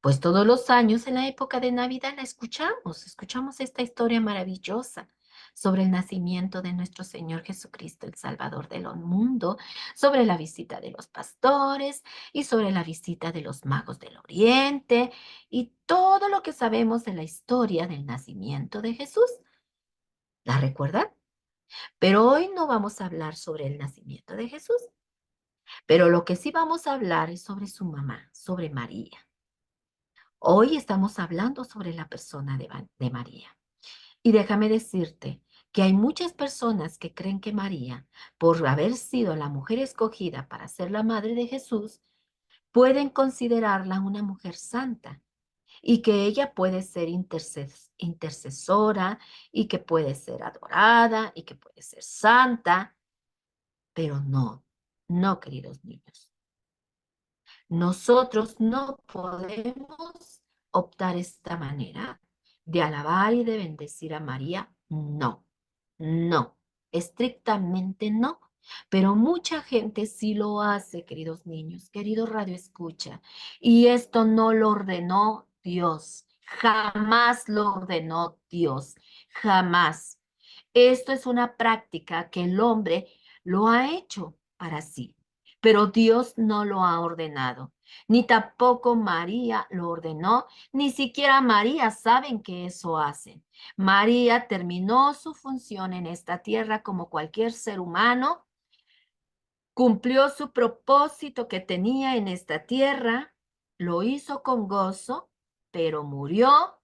Pues todos los años en la época de Navidad la escuchamos esta historia maravillosa sobre el nacimiento de nuestro Señor Jesucristo, el Salvador del mundo, sobre la visita de los pastores y sobre la visita de los magos del Oriente y todo lo que sabemos de la historia del nacimiento de Jesús. ¿La recuerdan? Pero hoy no vamos a hablar sobre el nacimiento de Jesús, pero lo que sí vamos a hablar es sobre su mamá, sobre María. Hoy estamos hablando sobre la persona de María. Y déjame decirte que hay muchas personas que creen que María, por haber sido la mujer escogida para ser la madre de Jesús, pueden considerarla una mujer santa y que ella puede ser intercesora y que puede ser adorada y que puede ser santa, pero no, no, queridos niños. Nosotros no podemos optar esta manera de alabar y de bendecir a María. No, no, estrictamente no. Pero mucha gente sí lo hace, queridos niños, querido Radio Escucha. Y esto no lo ordenó Dios. Jamás lo ordenó Dios. Jamás. Esto es una práctica que el hombre lo ha hecho para sí, pero Dios no lo ha ordenado, ni tampoco María lo ordenó, ni siquiera María saben que eso hacen. María terminó su función en esta tierra como cualquier ser humano, cumplió su propósito que tenía en esta tierra, lo hizo con gozo, pero murió,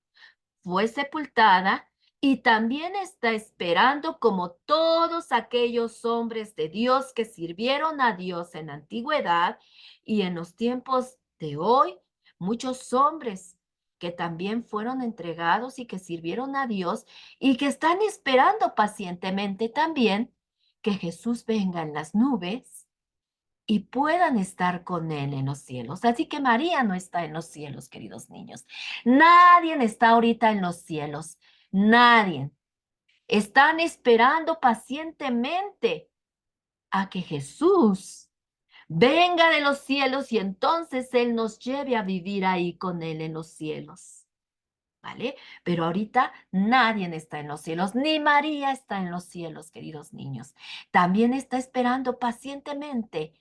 fue sepultada y también está esperando como todos aquellos hombres de Dios que sirvieron a Dios en la antigüedad y en los tiempos de hoy, muchos hombres que también fueron entregados y que sirvieron a Dios y que están esperando pacientemente también que Jesús venga en las nubes y puedan estar con Él en los cielos. Así que María no está en los cielos, queridos niños. Nadie está ahorita en los cielos. Nadie. Están esperando pacientemente a que Jesús venga de los cielos y entonces Él nos lleve a vivir ahí con Él en los cielos. ¿Vale? Pero ahorita nadie está en los cielos, ni María está en los cielos, queridos niños. También está esperando pacientemente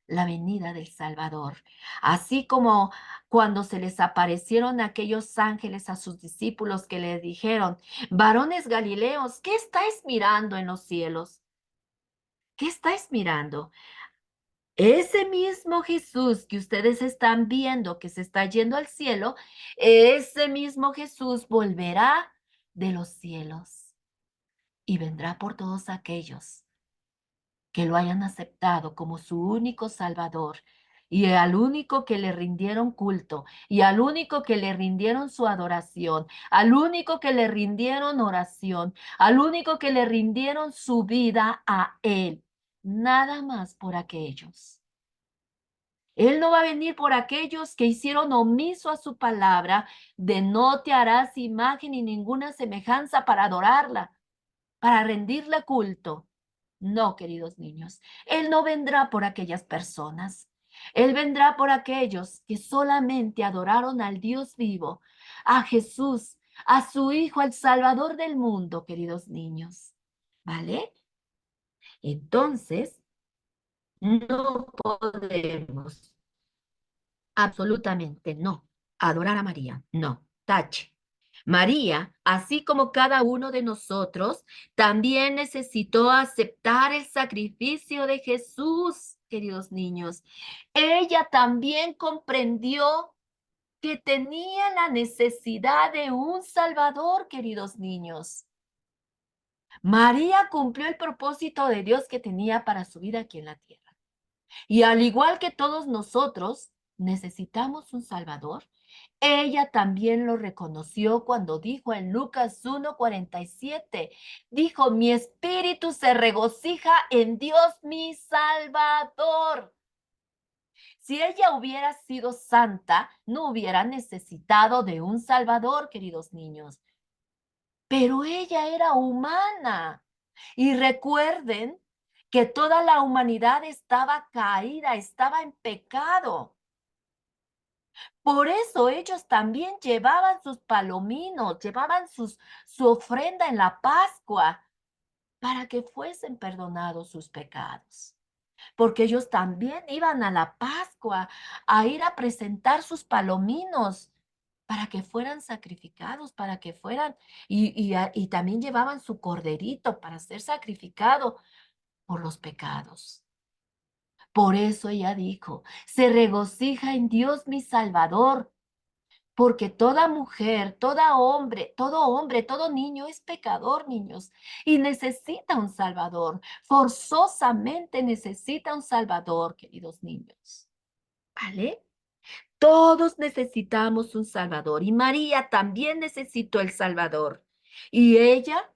la venida del Salvador. Así como cuando se les aparecieron aquellos ángeles a sus discípulos que les dijeron, varones Galileos, ¿qué estáis mirando en los cielos? ¿Qué estáis mirando? Ese mismo Jesús que ustedes están viendo que se está yendo al cielo, ese mismo Jesús volverá de los cielos y vendrá por todos aquellos que lo hayan aceptado como su único Salvador y al único que le rindieron culto y al único que le rindieron su adoración, al único que le rindieron oración, al único que le rindieron su vida a Él. Nada más por aquellos. Él no va a venir por aquellos que hicieron omiso a su palabra de no te harás imagen ni ninguna semejanza para adorarla, para rendirle culto. No, queridos niños, Él no vendrá por aquellas personas. Él vendrá por aquellos que solamente adoraron al Dios vivo, a Jesús, a su Hijo, al Salvador del mundo, queridos niños. ¿Vale? Entonces, no podemos. Absolutamente no. Adorar a María, no. Tache. María, así como cada uno de nosotros, también necesitó aceptar el sacrificio de Jesús, queridos niños. Ella también comprendió que tenía la necesidad de un Salvador, queridos niños. María cumplió el propósito de Dios que tenía para su vida aquí en la tierra. Y al igual que todos nosotros necesitamos un Salvador, Ella también lo reconoció cuando dijo en Lucas 1:47, dijo, mi espíritu se regocija en Dios mi Salvador. Si ella hubiera sido santa, no hubiera necesitado de un Salvador, queridos niños. Pero ella era humana. Y recuerden que toda la humanidad estaba caída, estaba en pecado. Por eso ellos también llevaban sus palominos, llevaban su ofrenda en la Pascua para que fuesen perdonados sus pecados. Porque ellos también iban a la Pascua a ir a presentar sus palominos para que fueran sacrificados, para que fueran, y también llevaban su corderito para ser sacrificado por los pecados. Por eso ella dijo, se regocija en Dios mi Salvador, porque toda mujer, todo hombre, todo niño es pecador, niños, y necesita un Salvador. Forzosamente necesita un Salvador, queridos niños. ¿Vale? Todos necesitamos un Salvador y María también necesitó el Salvador. Y ella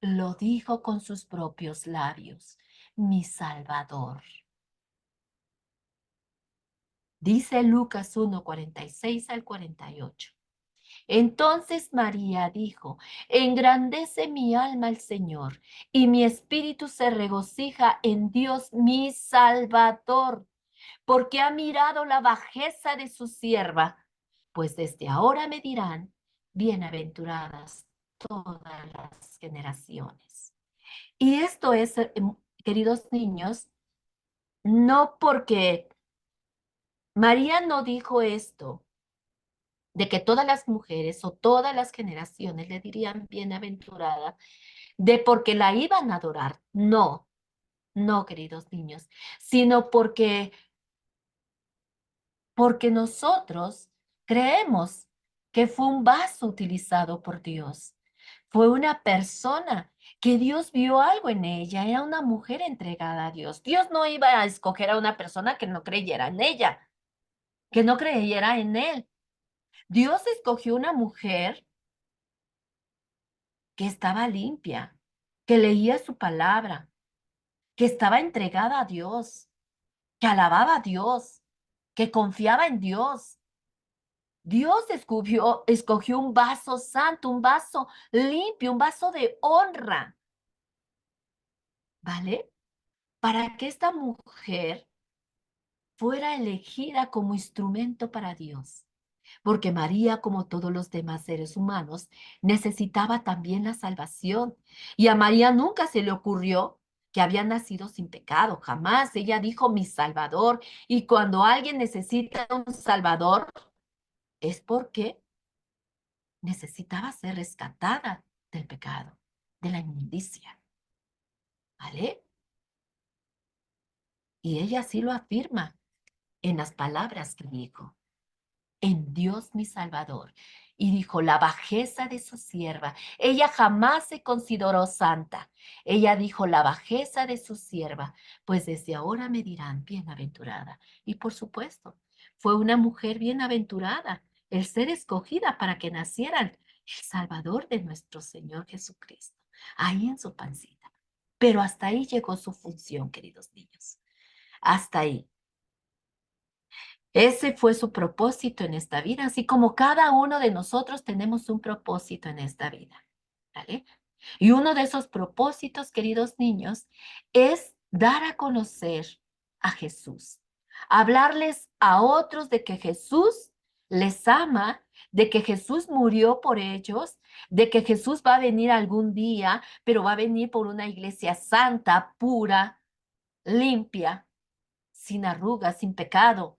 lo dijo con sus propios labios, mi Salvador. Dice Lucas 1:46 al 48. Entonces María dijo, engrandece mi alma al Señor, y mi espíritu se regocija en Dios mi Salvador, porque ha mirado la bajeza de su sierva, pues desde ahora me dirán, bienaventuradas todas las generaciones. Y esto es, queridos niños, no porque María no dijo esto de que todas las mujeres o todas las generaciones le dirían bienaventurada, de porque la iban a adorar. No, no, queridos niños, sino porque nosotros creemos que fue un vaso utilizado por Dios. Fue una persona que Dios vio algo en ella, era una mujer entregada a Dios. Dios no iba a escoger a una persona que no creyera en ella, que no creyera en él. Dios escogió una mujer que estaba limpia, que leía su palabra, que estaba entregada a Dios, que alababa a Dios, que confiaba en Dios. Dios escogió un vaso santo, un vaso limpio, un vaso de honra, ¿vale? Para que esta mujer fuera elegida como instrumento para Dios. Porque María, como todos los demás seres humanos, necesitaba también la salvación. Y a María nunca se le ocurrió que había nacido sin pecado, jamás. Ella dijo, mi Salvador. Y cuando alguien necesita un Salvador, es porque necesitaba ser rescatada del pecado, de la inmundicia. ¿Vale? Y ella así lo afirma en las palabras que dijo. En Dios mi Salvador. Y dijo, la bajeza de su sierva. Ella jamás se consideró santa. Ella dijo, la bajeza de su sierva, pues desde ahora me dirán bienaventurada. Y por supuesto, fue una mujer bienaventurada, el ser escogida para que naciera el Salvador de nuestro Señor Jesucristo, ahí en su pancita. Pero hasta ahí llegó su función, queridos niños. Hasta ahí. Ese fue su propósito en esta vida, así como cada uno de nosotros tenemos un propósito en esta vida, ¿vale? Y uno de esos propósitos, queridos niños, es dar a conocer a Jesús, hablarles a otros de que Jesús les ama, de que Jesús murió por ellos, de que Jesús va a venir algún día, pero va a venir por una iglesia santa, pura, limpia, sin arrugas, sin pecado.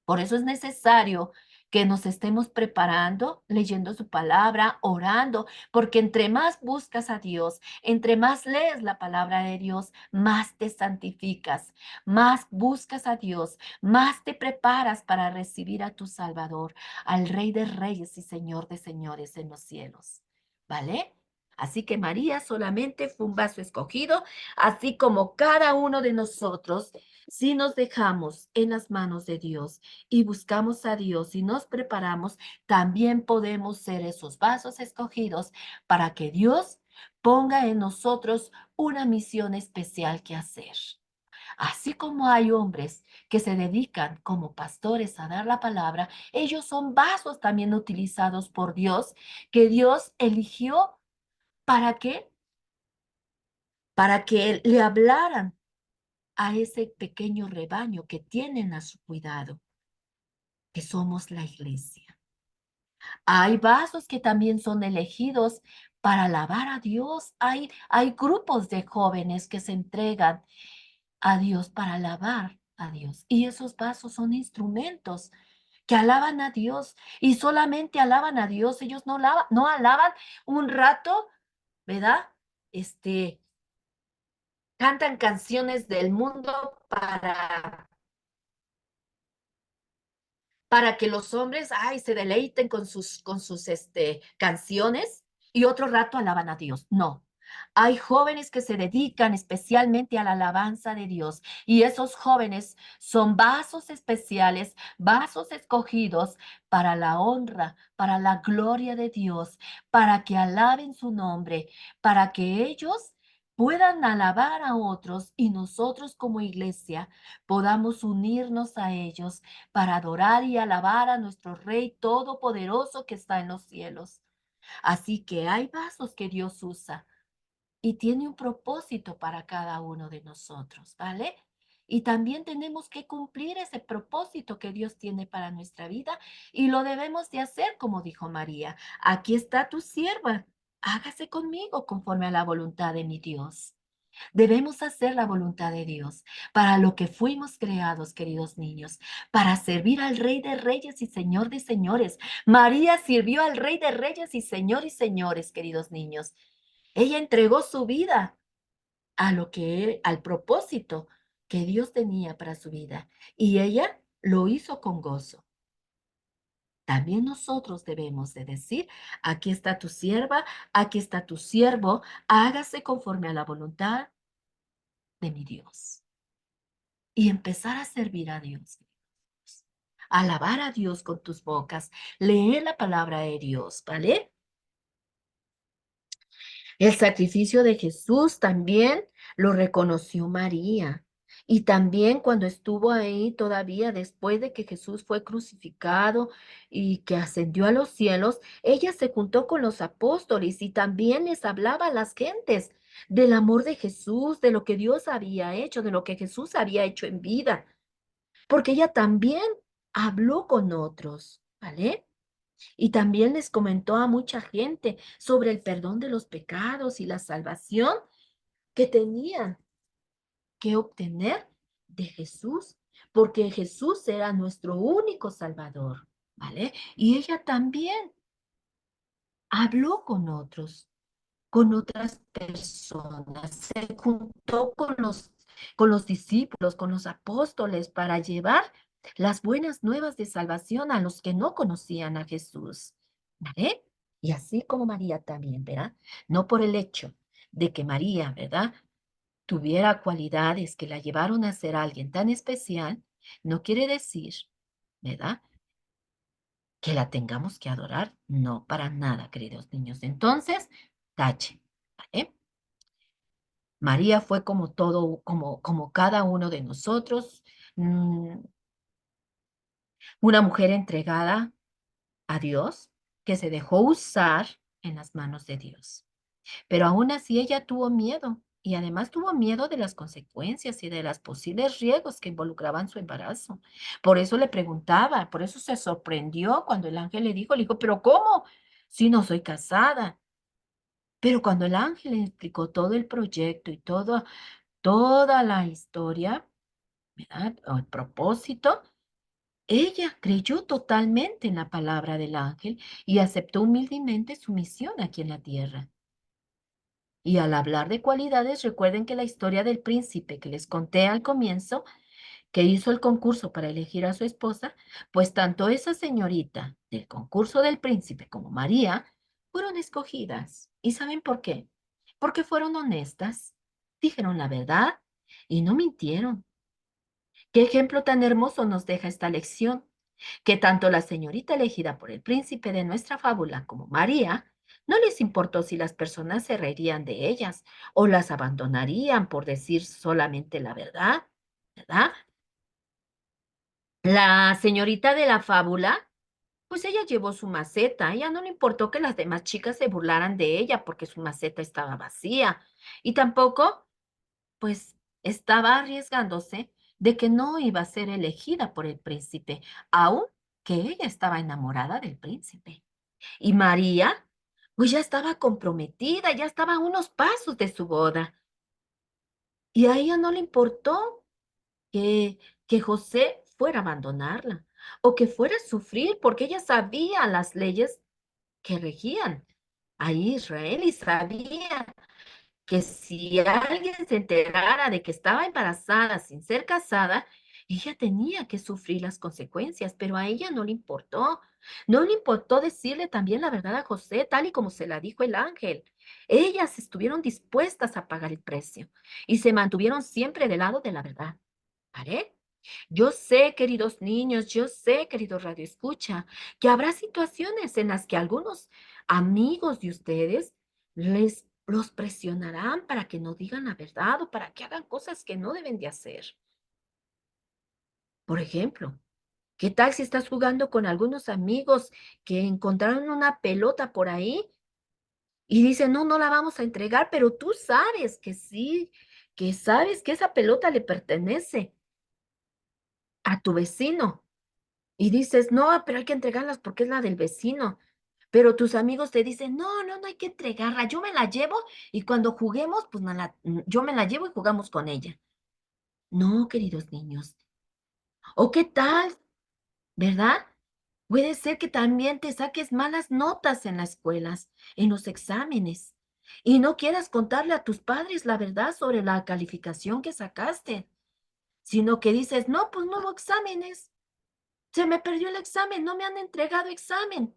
Por eso es necesario que nos estemos preparando, leyendo su palabra, orando, porque entre más buscas a Dios, entre más lees la palabra de Dios, más te santificas, más buscas a Dios, más te preparas para recibir a tu Salvador, al Rey de Reyes y Señor de Señores en los cielos. ¿Vale? Así que María solamente fue un vaso escogido, así como cada uno de nosotros, si nos dejamos en las manos de Dios y buscamos a Dios y nos preparamos, también podemos ser esos vasos escogidos para que Dios ponga en nosotros una misión especial que hacer. Así como hay hombres que se dedican como pastores a dar la palabra, ellos son vasos también utilizados por Dios, que Dios eligió para qué, para que le hablaran a ese pequeño rebaño que tienen a su cuidado, que somos la iglesia. Hay vasos que también son elegidos para alabar a Dios. Hay grupos de jóvenes que se entregan a Dios para alabar a Dios. Y esos vasos son instrumentos que alaban a Dios y solamente alaban a Dios. Ellos no alaban un rato, ¿verdad? Este, cantan canciones del mundo para que los hombres, ay, se deleiten con sus canciones y otro rato alaban a Dios. No. Hay jóvenes que se dedican especialmente a la alabanza de Dios y esos jóvenes son vasos especiales, vasos escogidos para la honra, para la gloria de Dios, para que alaben su nombre, para que ellos puedan alabar a otros y nosotros como iglesia podamos unirnos a ellos para adorar y alabar a nuestro Rey Todopoderoso que está en los cielos. Así que hay vasos que Dios usa y tiene un propósito para cada uno de nosotros, ¿vale? Y también tenemos que cumplir ese propósito que Dios tiene para nuestra vida y lo debemos de hacer, como dijo María. Aquí está tu sierva, hágase conmigo conforme a la voluntad de mi Dios. Debemos hacer la voluntad de Dios, para lo que fuimos creados, queridos niños, para servir al Rey de Reyes y Señor de Señores. María sirvió al Rey de Reyes y señores, queridos niños. Ella entregó su vida a al propósito que Dios tenía para su vida y ella lo hizo con gozo. También nosotros debemos de decir, aquí está tu sierva, aquí está tu siervo, hágase conforme a la voluntad de mi Dios. Y empezar a servir a Dios. Alabar a Dios con tus bocas, leer la palabra de Dios, ¿vale? El sacrificio de Jesús también lo reconoció María. Y también cuando estuvo ahí todavía después de que Jesús fue crucificado y que ascendió a los cielos, ella se juntó con los apóstoles y también les hablaba a las gentes del amor de Jesús, de lo que Dios había hecho, de lo que Jesús había hecho en vida, porque ella también habló con otros, ¿vale? Y también les comentó a mucha gente sobre el perdón de los pecados y la salvación que tenían que obtener de Jesús, porque Jesús era nuestro único Salvador, ¿vale? Y ella también habló con otras personas, se juntó con los discípulos, con los apóstoles para llevar las buenas nuevas de salvación a los que no conocían a Jesús, ¿vale? Y así como María también, ¿verdad? No por el hecho de que María, ¿verdad? Tuviera cualidades que la llevaron a ser alguien tan especial, no quiere decir, ¿verdad? Que la tengamos que adorar. No, para nada, queridos niños. Entonces, tache, ¿vale? María fue como todo, como cada uno de nosotros, mm, una mujer entregada a Dios que se dejó usar en las manos de Dios. Pero aún así ella tuvo miedo y además tuvo miedo de las consecuencias y de los posibles riesgos que involucraban su embarazo. Por eso le preguntaba, por eso se sorprendió cuando el ángel le dijo, pero ¿cómo? Si no soy casada. Pero cuando el ángel le explicó todo el proyecto y toda la historia, ¿verdad? O el propósito, ella creyó totalmente en la palabra del ángel y aceptó humildemente su misión aquí en la tierra. Y al hablar de cualidades, recuerden que la historia del príncipe que les conté al comienzo, que hizo el concurso para elegir a su esposa, pues tanto esa señorita del concurso del príncipe como María fueron escogidas. ¿Y saben por qué? Porque fueron honestas, dijeron la verdad y no mintieron. ¿Qué ejemplo tan hermoso nos deja esta lección? Que tanto la señorita elegida por el príncipe de nuestra fábula como María, no les importó si las personas se reirían de ellas o las abandonarían por decir solamente la verdad, ¿verdad? La señorita de la fábula, pues ella llevó su maceta, a ella no le importó que las demás chicas se burlaran de ella porque su maceta estaba vacía y tampoco, pues, estaba arriesgándose de que no iba a ser elegida por el príncipe, aun que ella estaba enamorada del príncipe. Y María, pues ya estaba comprometida, ya estaba a unos pasos de su boda. Y a ella no le importó que, que José fuera a abandonarla o que fuera a sufrir, porque ella sabía las leyes que regían a Israel y sabía que si alguien se enterara de que estaba embarazada sin ser casada, ella tenía que sufrir las consecuencias, pero a ella no le importó. No le importó decirle también la verdad a José, tal y como se la dijo el ángel. Ellas estuvieron dispuestas a pagar el precio y se mantuvieron siempre del lado de la verdad. ¿Vale? Yo sé, queridos niños, yo sé, querido Radio Escucha, que habrá situaciones en las que algunos amigos de ustedes les los presionarán para que no digan la verdad o para que hagan cosas que no deben de hacer. Por ejemplo, ¿qué tal si estás jugando con algunos amigos que encontraron una pelota por ahí y dicen, no, no la vamos a entregar, pero tú sabes que sí, que sabes que esa pelota le pertenece a tu vecino? Y dices: "No, pero hay que entregarlas porque es la del vecino". Pero tus amigos te dicen: "No, no, no hay que entregarla, yo me la llevo y cuando juguemos, pues, yo me la llevo y jugamos con ella". No, queridos niños. ¿O qué tal, verdad? Puede ser que también te saques malas notas en las escuelas, en los exámenes, y no quieras contarle a tus padres la verdad sobre la calificación que sacaste, sino que dices: "No, pues, no hubo exámenes, se me perdió el examen, no me han entregado examen".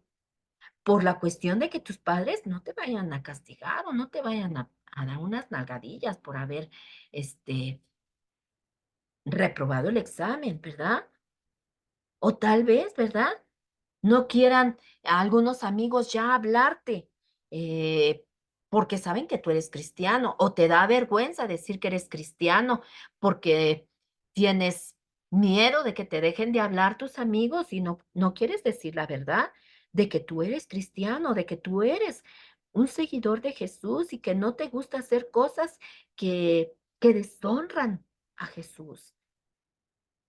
Por la cuestión de que tus padres no te vayan a castigar o no te vayan a dar unas nalgadillas por haber, este, reprobado el examen, ¿verdad? O tal vez, ¿verdad? No quieran algunos amigos ya hablarte, eh, porque saben que tú eres cristiano, o te da vergüenza decir que eres cristiano, porque tienes miedo de que te dejen de hablar tus amigos y no quieres decir la verdad de que tú eres cristiano, de que tú eres un seguidor de Jesús y que no te gusta hacer cosas que deshonran a Jesús.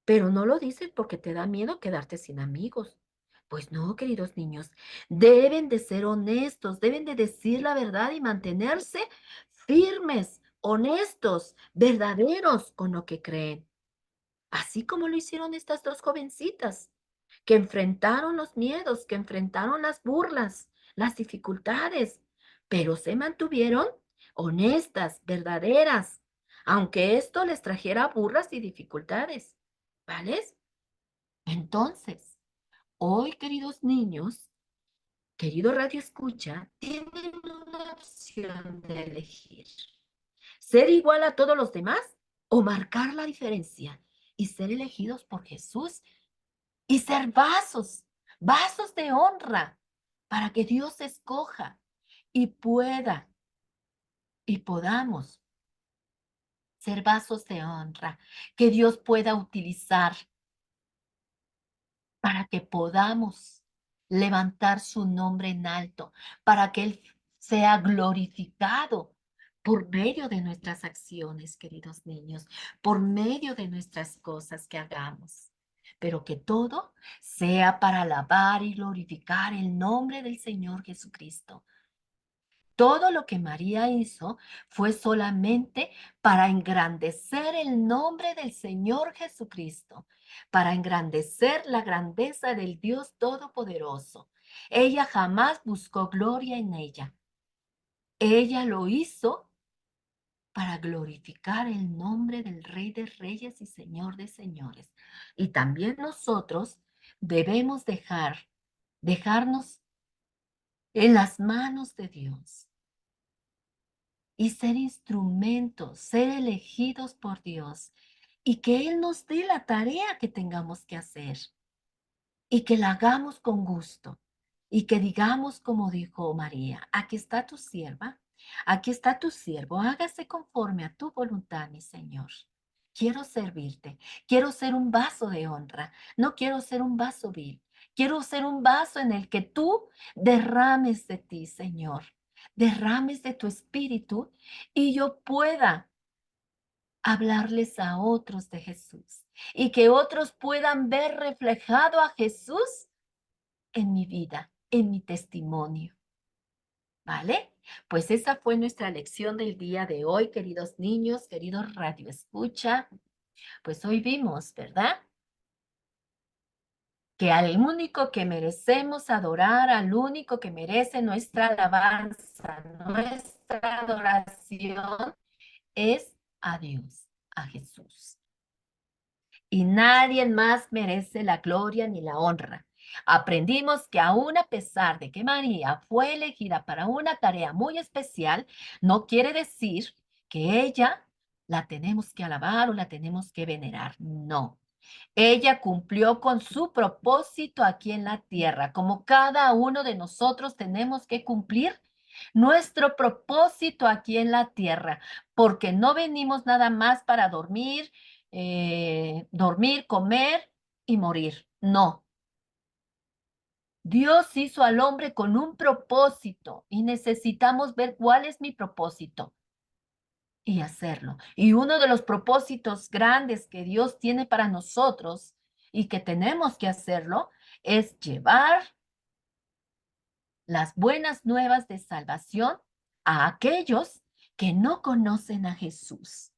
Pero no lo dices porque te da miedo quedarte sin amigos. Pues no, queridos niños, deben de ser honestos, deben de decir la verdad y mantenerse firmes, honestos, verdaderos con lo que creen. Así como lo hicieron estas dos jovencitas, que enfrentaron los miedos, que enfrentaron las burlas, las dificultades, pero se mantuvieron honestas, verdaderas, aunque esto les trajera burlas y dificultades. ¿Vale? Entonces, hoy, queridos niños, querido Radio Escucha, tienen una opción de elegir. Ser igual a todos los demás o marcar la diferencia y ser elegidos por Jesús y ser vasos, vasos de honra para que Dios escoja y pueda y podamos ser vasos de honra que Dios pueda utilizar para que podamos levantar su nombre en alto, para que Él sea glorificado por medio de nuestras acciones, queridos niños, por medio de nuestras cosas que hagamos, pero que todo sea para alabar y glorificar el nombre del Señor Jesucristo. Todo lo que María hizo fue solamente para engrandecer el nombre del Señor Jesucristo, para engrandecer la grandeza del Dios Todopoderoso. Ella jamás buscó gloria en ella. Ella lo hizo para glorificar el nombre del Rey de Reyes y Señor de Señores. Y también nosotros debemos dejarnos en las manos de Dios y ser instrumentos, ser elegidos por Dios y que Él nos dé la tarea que tengamos que hacer y que la hagamos con gusto y que digamos como dijo María, aquí está tu sierva, aquí está tu siervo, hágase conforme a tu voluntad, mi Señor. Quiero servirte, quiero ser un vaso de honra, no quiero ser un vaso vil, quiero ser un vaso en el que tú derrames de ti, Señor, derrames de tu espíritu y yo pueda hablarles a otros de Jesús y que otros puedan ver reflejado a Jesús en mi vida, en mi testimonio. ¿Vale? Pues esa fue nuestra lección del día de hoy, queridos niños, queridos Radio Escucha. Pues hoy vimos, ¿verdad? Que al único que merecemos adorar, al único que merece nuestra alabanza, nuestra adoración, es a Dios, a Jesús. Y nadie más merece la gloria ni la honra. Aprendimos que aún a pesar de que María fue elegida para una tarea muy especial, no quiere decir que ella la tenemos que alabar o la tenemos que venerar. No. Ella cumplió con su propósito aquí en la tierra, como cada uno de nosotros tenemos que cumplir nuestro propósito aquí en la tierra, porque no venimos nada más para dormir, dormir, comer y morir. No. Dios hizo al hombre con un propósito y necesitamos ver cuál es mi propósito y hacerlo. Y uno de los propósitos grandes que Dios tiene para nosotros y que tenemos que hacerlo es llevar las buenas nuevas de salvación a aquellos que no conocen a Jesús.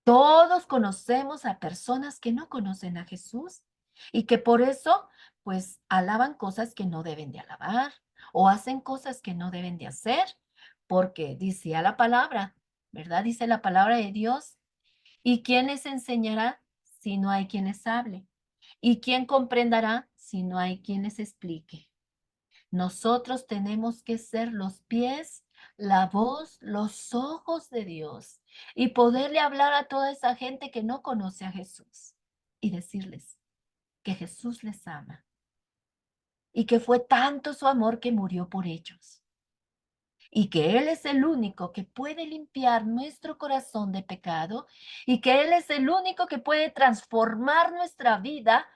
Todos conocemos a personas que no conocen a Jesús y que por eso, pues, alaban cosas que no deben de alabar o hacen cosas que no deben de hacer, porque dice a la palabra, ¿verdad? Dice la palabra de Dios. ¿Y quién les enseñará si no hay quien les hable? ¿Y quién comprenderá si no hay quien les explique? Nosotros tenemos que ser los pies, la voz, los ojos de Dios y poderle hablar a toda esa gente que no conoce a Jesús y decirles que Jesús les ama y que fue tanto su amor que murió por ellos y que Él es el único que puede limpiar nuestro corazón de pecado y que Él es el único que puede transformar nuestra vida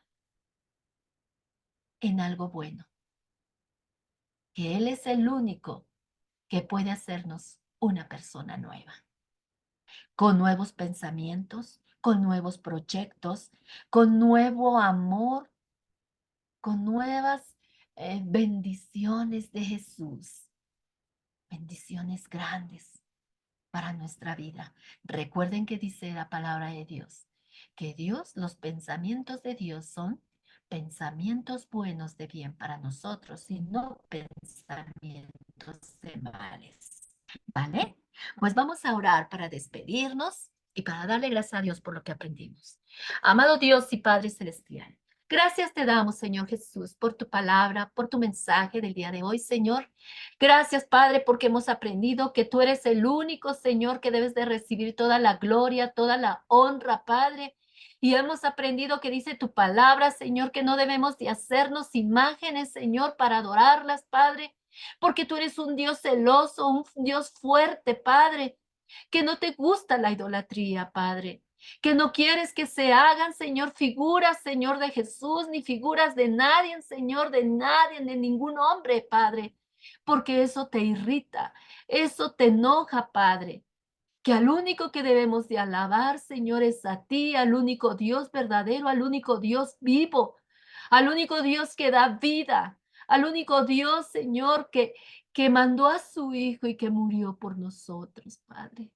en algo bueno, que Él es el único que puede hacernos una persona nueva, con nuevos pensamientos, con nuevos proyectos, con nuevo amor, con nuevas bendiciones de Jesús, bendiciones grandes para nuestra vida. Recuerden que dice la palabra de Dios, que Dios, los pensamientos de Dios son pensamientos buenos de bien para nosotros y no pensamientos de males. ¿Vale? Pues vamos a orar para despedirnos y para darle gracias a Dios por lo que aprendimos. Amado Dios y Padre Celestial, gracias te damos, Señor Jesús, por tu palabra, por tu mensaje del día de hoy, Señor. Gracias, Padre, porque hemos aprendido que tú eres el único, Señor, que debes de recibir toda la gloria, toda la honra, Padre. Y hemos aprendido que dice tu palabra, Señor, que no debemos de hacernos imágenes, Señor, para adorarlas, Padre, porque tú eres un Dios celoso, un Dios fuerte, Padre, que no te gusta la idolatría, Padre, que no quieres que se hagan, Señor, figuras, Señor, de Jesús, ni figuras de nadie, Señor, de nadie, de ningún hombre, Padre, porque eso te irrita, eso te enoja, Padre. Que al único que debemos de alabar, Señor, es a ti, al único Dios verdadero, al único Dios vivo, al único Dios que da vida, al único Dios, Señor, que mandó a su Hijo y que murió por nosotros, Padre.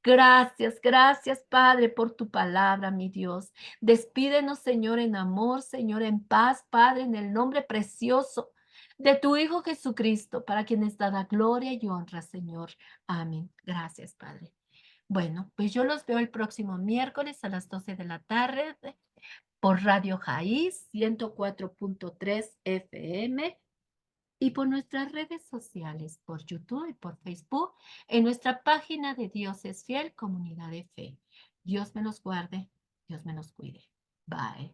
Gracias, gracias, Padre, por tu palabra, mi Dios. Despídenos, Señor, en amor, Señor, en paz, Padre, en el nombre precioso de tu Hijo Jesucristo, para quien está la gloria y honra, Señor. Amén. Gracias, Padre. Bueno, pues yo los veo el próximo miércoles a las 12 de la tarde por Radio Jaiz 104.3 FM y por nuestras redes sociales, por YouTube y por Facebook, en nuestra página de Dios es Fiel, Comunidad de Fe. Dios me los guarde, Dios me los cuide. Bye.